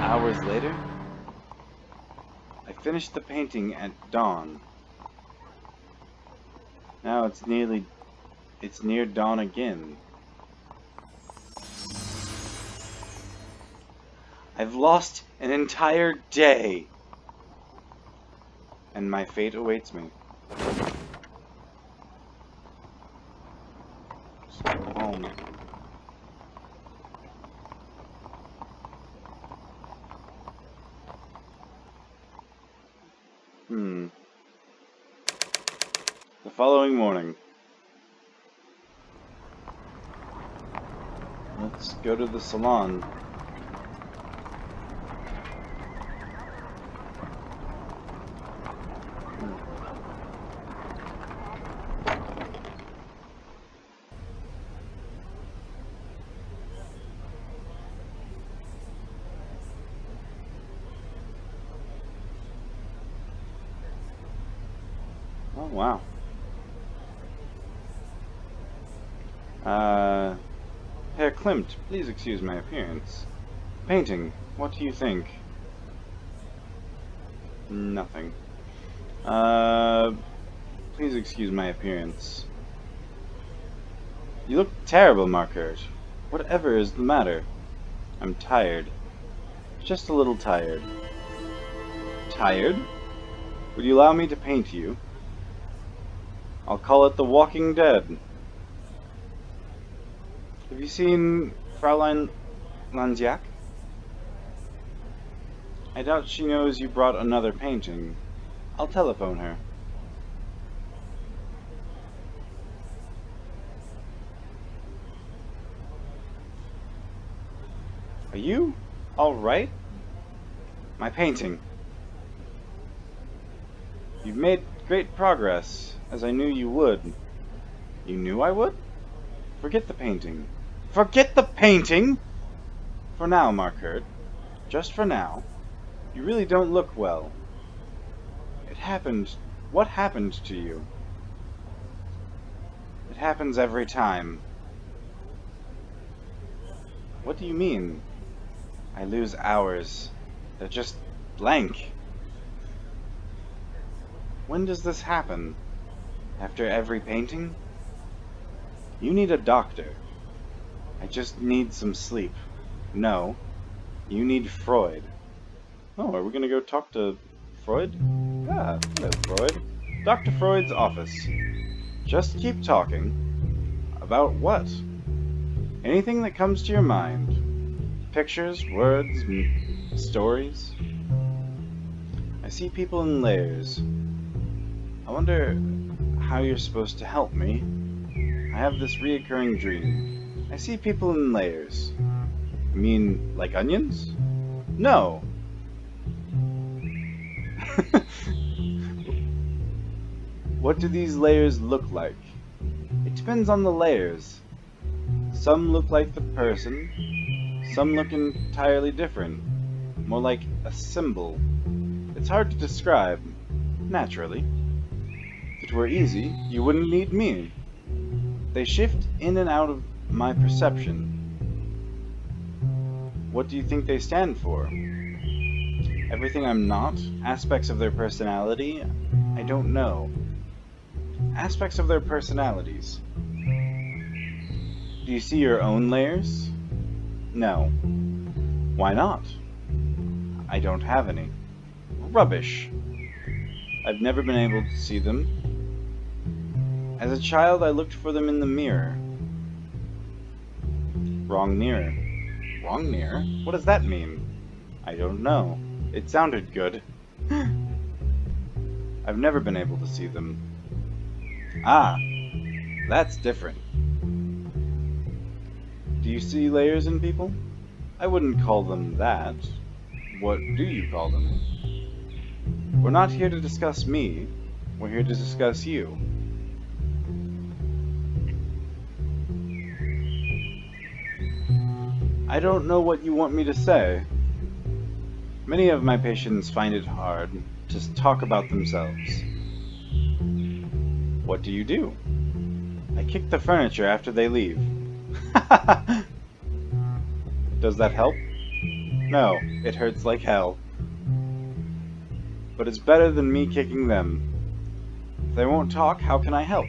Speaker 1: Hours later, I finished the painting at dawn. Now it's near dawn again. I've lost an entire day, and my fate awaits me. So home. The following morning. Let's go to the salon. Oh, wow. Herr Klimt, please excuse my appearance. Painting, what do you think? Nothing. Please excuse my appearance. You look terrible, Markert. Whatever is the matter? I'm tired. Just a little tired. Tired? Would you allow me to paint you? I'll call it The Walking Dead. Have you seen Fraulein Lanziak? I doubt she knows you brought another painting. I'll telephone her. Are you alright? My painting. You've made great progress, as I knew you would. You knew I would? Forget the painting. Forget the painting? For now, Markert. Just for now. You really don't look well. It happened. What happened to you? It happens every time. What do you mean? I lose hours. They're just blank. When does this happen? After every painting? You need a doctor. I just need some sleep. No, you need Freud. Oh, are we gonna go talk to Freud? Ah, hello, Freud. Dr. Freud's office. Just keep talking. About what? Anything that comes to your mind. Pictures, words, stories. I see people in layers. I wonder how you're supposed to help me. I have this reoccurring dream. I see people in layers. You mean like onions? No. What do these layers look like? It depends on the layers. Some look like the person. Some look entirely different. More like a symbol. It's hard to describe. Naturally. If it were easy, you wouldn't need me. They shift in and out of my perception. What do you think they stand for? Everything I'm not? Aspects of their personality? I don't know. Aspects of their personalities. Do you see your own layers? No. Why not? I don't have any. Rubbish. I've never been able to see them. As a child, I looked for them in the mirror. Wrong mirror. Wrong mirror? What does that mean? I don't know. It sounded good. I've never been able to see them. Ah, that's different. Do you see layers in people? I wouldn't call them that. What do you call them? We're not here to discuss me. We're here to discuss you. I don't know what you want me to say. Many of my patients find it hard to talk about themselves. What do you do? I kick the furniture after they leave. Does that help? No, it hurts like hell. But it's better than me kicking them. If they won't talk, how can I help?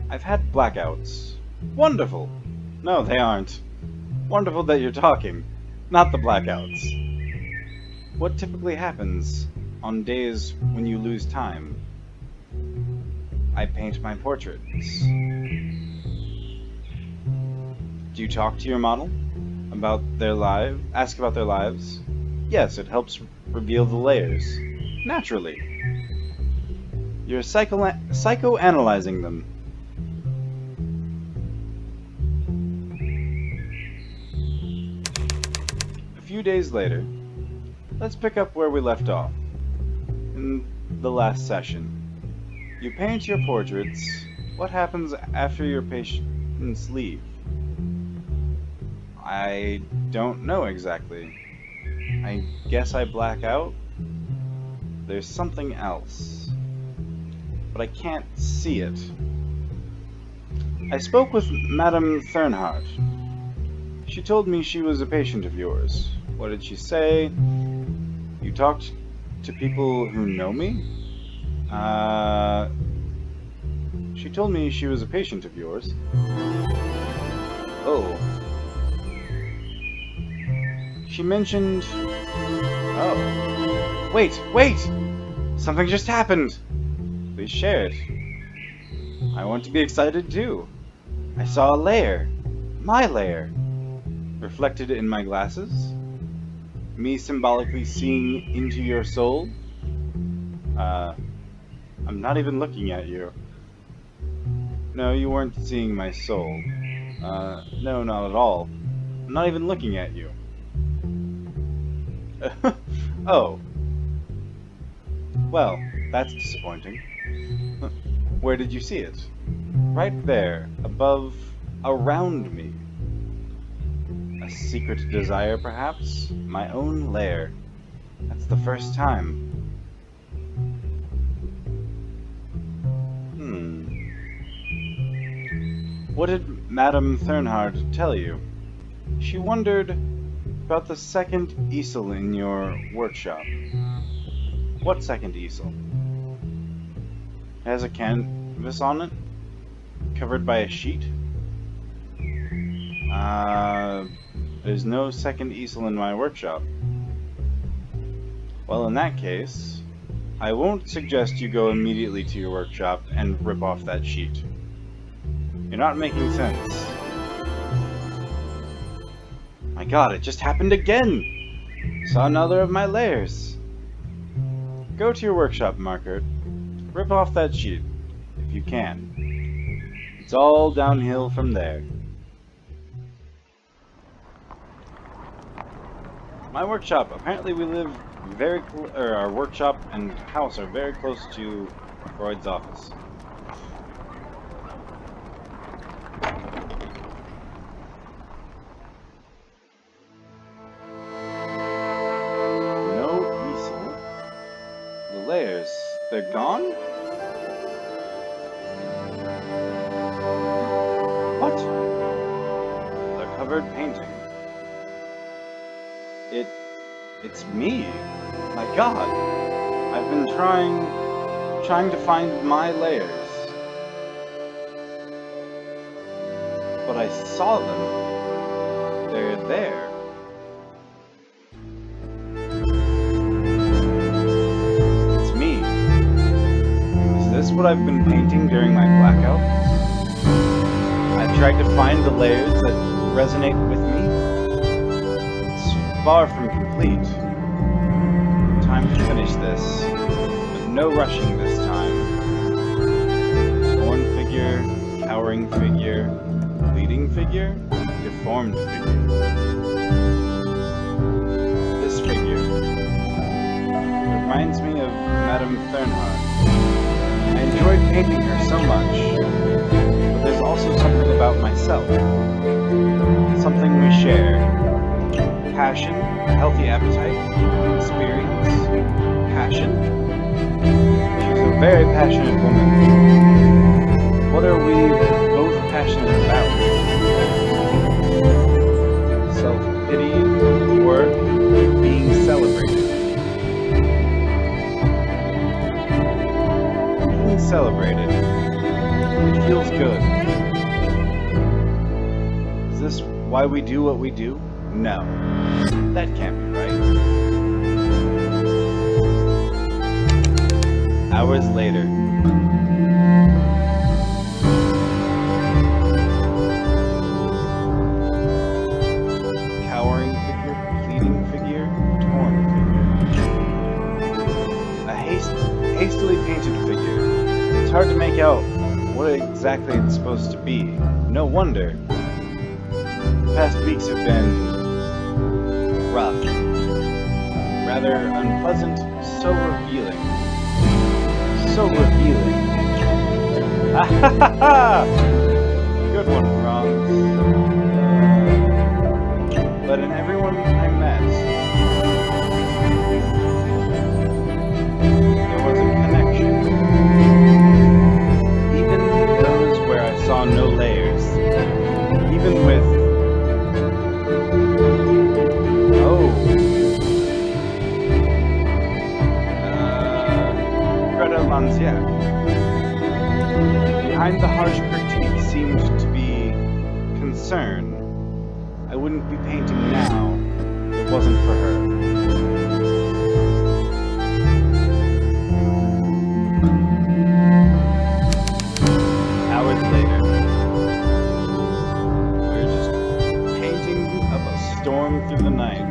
Speaker 1: I've had blackouts. Wonderful! No, they aren't. Wonderful that you're talking, not the blackouts. What typically happens on days when you lose time? I paint my portraits. Do you talk to your model? About their lives? Ask about their lives? Yes, it helps reveal the layers. Naturally. You're psychoanalyzing them. A few days later, let's pick up where we left off. In the last session. You paint your portraits. What happens after your patients leave? I don't know exactly. I guess I black out. There's something else. But I can't see it. I spoke with Madame Thernhardt. She told me she was a patient of yours. What did she say? You talked to people who know me? She told me she was a patient of yours. Oh. She mentioned... Oh. Wait! Something just happened! Please share it. I want to be excited too. I saw a layer. My layer. Reflected in my glasses. Me symbolically seeing into your soul. I'm not even looking at you. No, you weren't seeing my soul. No, not at all. I'm not even looking at you. Oh. Well, that's disappointing. Where did you see it? Right there, above, around me. A secret desire, perhaps? My own lair. That's the first time. What did Madame Thernhard tell you? She wondered about the second easel in your workshop. What second easel? It has a canvas on it, covered by a sheet. There's no second easel in my workshop. Well, in that case, I won't suggest you go immediately to your workshop and rip off that sheet. You're not making sense. My god, it just happened again! Saw another of my layers. Go to your workshop, Margaret. Rip off that sheet, if you can. It's all downhill from there. My workshop. Apparently we live our workshop and house are very close to Freud's office. They're gone? What? They're covered painting. It's me. My god. I've been trying to find my layers. But I saw them. They're there. Is this what I've been painting during my blackout? I've tried to find the layers that resonate with me. It's far from complete. Time to finish this, but no rushing this time. Torn figure, cowering figure, bleeding figure, deformed figure. This figure reminds me of Madame Thernhard. I enjoyed painting her so much, but there's also something about myself. Something we share. Passion, a healthy appetite, experience, passion. She's a very passionate woman. What are we both passionate about? Self-pity, work, being celebrated. Celebrated. It feels good. Is this why we do what we do? No. That can't be right. Hours later. Cowering figure, pleading figure, torn figure. A hastily painted figure. It's hard to make out what exactly it's supposed to be. No wonder. The past weeks have been rough. Rather unpleasant, so revealing. So revealing. Ha ha ha ha! Good one, Franz. But in everyone I met, there was a connection. I saw no layers. Even with... Greta Lanziak. Behind the harsh critique seemed to be concern. I wouldn't be painting now if it wasn't for her. Hours later, we're just painting up a storm through the night.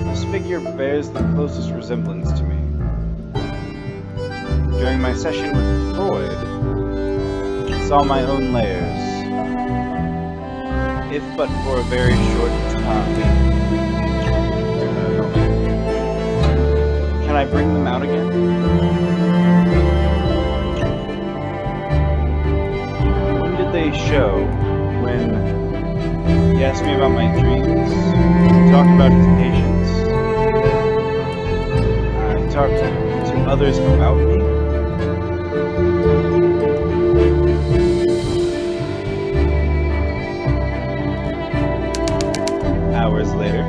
Speaker 1: This figure bears the closest resemblance to me. During my session with Freud, I saw my own layers, if but for a very short time. Can I bring them out again? When did they show? When he asked me about my dreams, he talked about his patients, he talked to others about me. Hours later.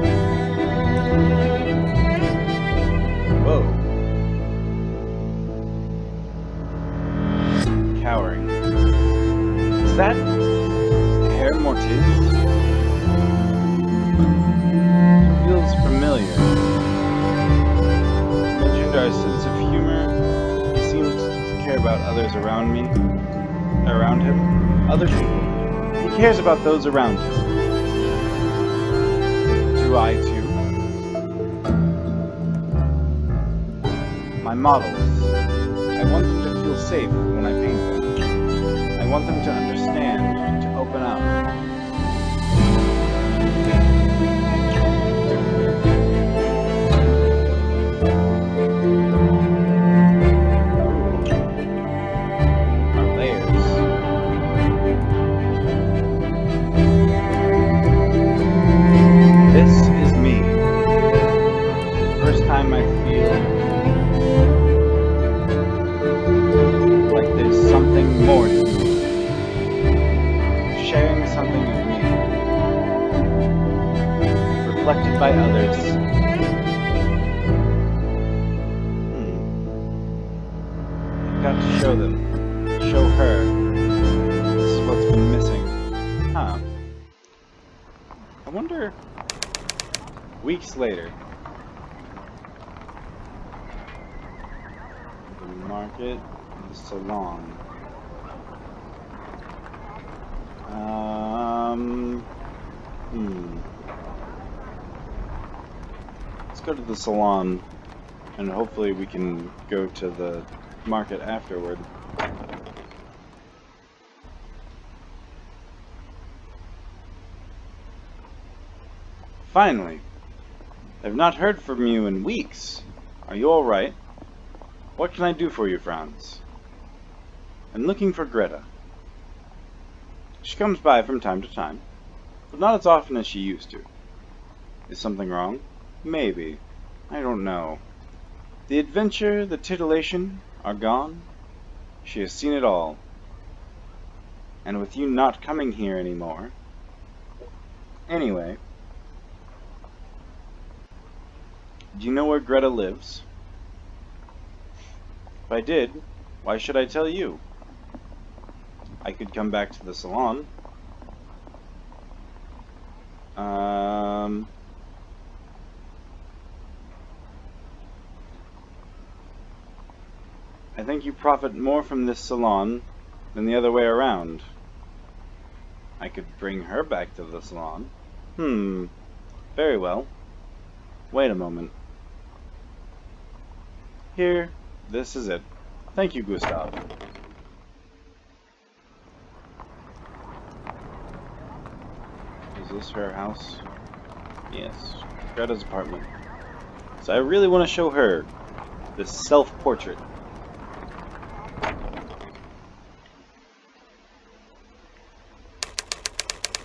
Speaker 1: Whoa. Cowering. Is that Herr Mortis? Feels familiar. Mentioned our sense of humor. He seems to care about others around me. Around him. Other people. He cares about those around him. Do I too? My models. I want them to feel safe when I paint them. I want them to understand, to open up. Our layers. This is me. First time I feel like there's something more to me. Sharing something of me. Reflected by others. I've got to show them. Show her. This is what's been missing. Huh. I wonder... Weeks later. The market, the salon. Let's go to the salon, and hopefully we can go to the market afterward. Finally! I've not heard from you in weeks. Are you all right? What can I do for you, Franz? I'm looking for Greta. She comes by from time to time, but not as often as she used to. Is something wrong? Maybe. I don't know. The adventure, the titillation, are gone. She has seen it all. And with you not coming here anymore... Anyway... Do you know where Greta lives? If I did, why should I tell you? I could come back to the salon. I think you profit more from this salon than the other way around. I could bring her back to the salon. Very well. Wait a moment. Here, this is it. Thank you, Gustav. Is this her house? Yes, Greta's apartment. So I really want to show her this self-portrait.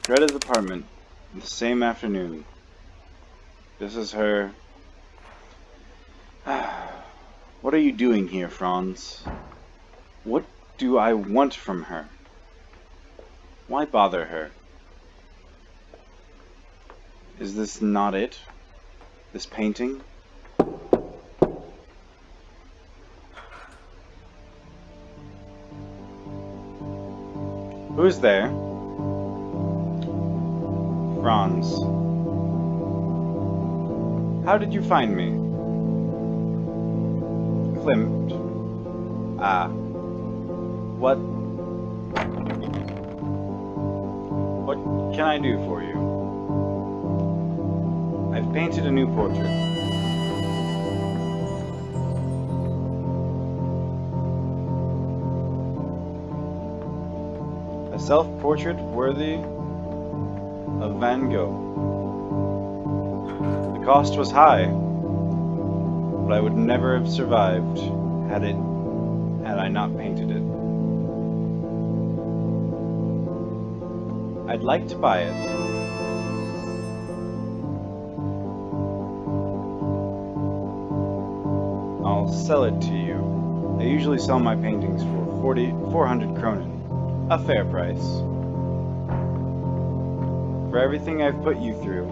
Speaker 1: Greta's apartment, the same afternoon. This is her. What are you doing here, Franz? What do I want from her? Why bother her? Is this not it? This painting? Who's there? Franz. How did you find me? Klimt. Ah. What can I do for you? I've painted a new portrait. A self-portrait worthy of Van Gogh. The cost was high, but I would never have survived had I not painted it. I'd like to buy it. I'll sell it to you. I usually sell my paintings for 400 kronen. A fair price. For everything I've put you through,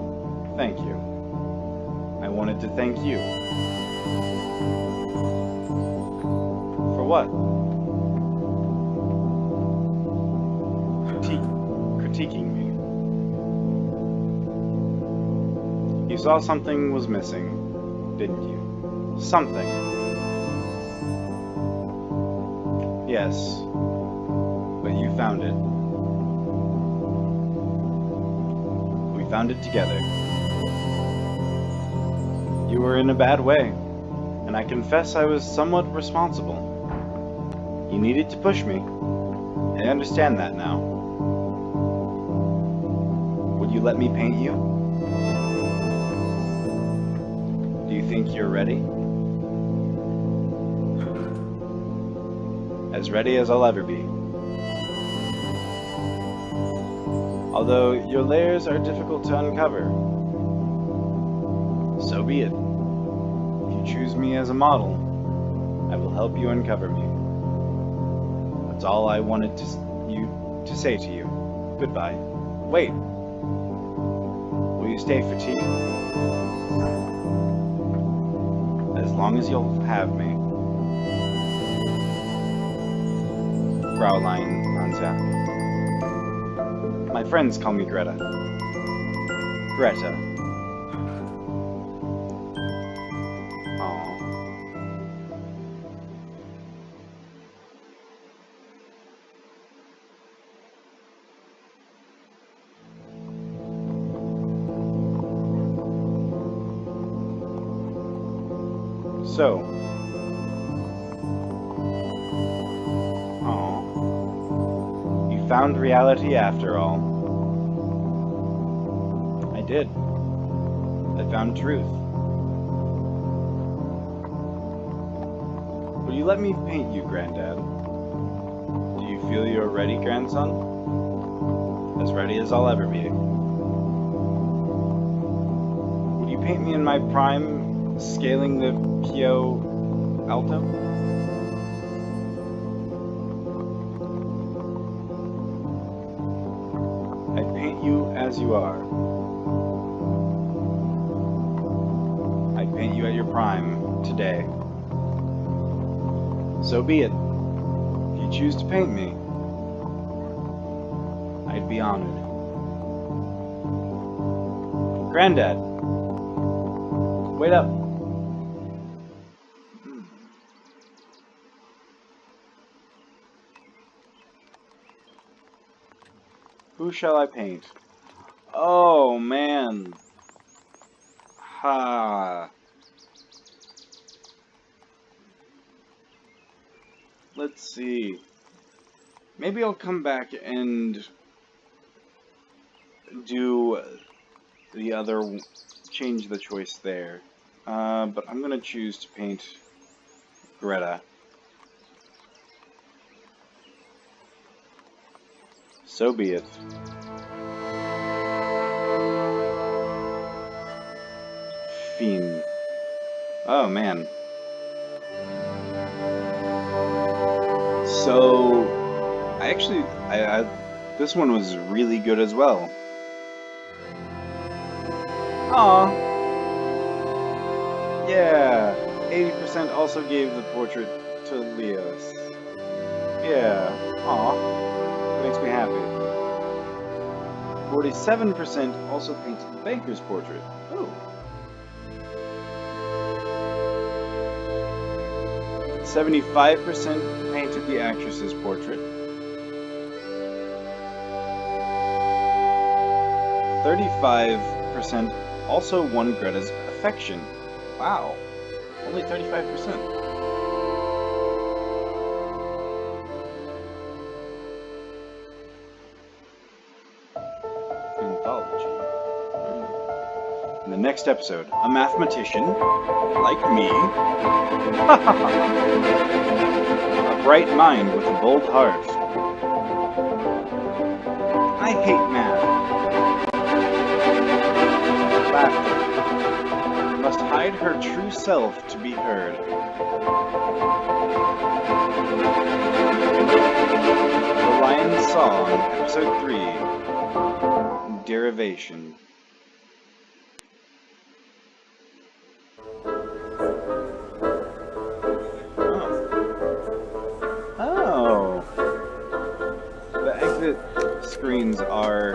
Speaker 1: thank you. I wanted to thank you. For what? Critiquing me. You saw something was missing, didn't you? Something. Yes. But you found it. We found it together. You were in a bad way, and I confess I was somewhat responsible. You needed to push me. I understand that now. Would you let me paint you? Do you think you're ready? As ready as I'll ever be. Although your layers are difficult to uncover. So be it. If you choose me as a model, I will help you uncover me. That's all I wanted to say to you. Goodbye. Wait. Will you stay for tea? As long as you'll have me. Fraulein Franz. My friends call me Greta. Greta. Aww. So. Aww. You found reality after all. I did. I found truth. Will you let me paint you, Granddad? Do you feel you're ready, grandson? As ready as I'll ever be. Would you paint me in my prime, scaling the Pio Alto? I'd paint you as you are. I'd paint you at your prime, today. So be it. If you choose to paint me, I'd be honored. Granddad! Wait up! Who shall I paint? Oh, man. Ha. Let's see. Maybe I'll come back and do the other, change the choice there. But I'm gonna choose to paint Greta. So be it. Fiend. Oh man. So, this one was really good as well. Aw. Yeah. 80% also gave the portrait to Leos. Yeah. Aw. Makes me happy. 47% also painted the banker's portrait. Oh. 75% painted the actress's portrait. 35% also won Greta's affection. Wow. Only 35%. the next episode, a mathematician, like me, a bright mind with a bold heart. I hate math. Laughter. Must hide her true self to be heard. The Lion's Song, Episode 3, Derivation. Oh. The exit screens are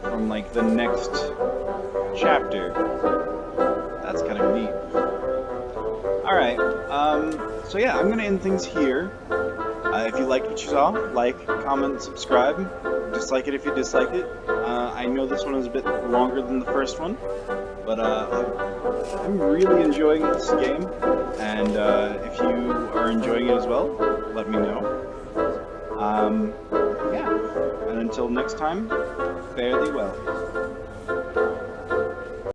Speaker 1: from like the next chapter. That's kind of neat. Alright, so yeah, I'm gonna end things here. If you liked what you saw, like, comment, subscribe. Dislike it if you dislike it. I know this one is a bit longer than the first one, but I'm really enjoying this game, and if you are enjoying it as well, let me know. Yeah, and until next time, fare thee well.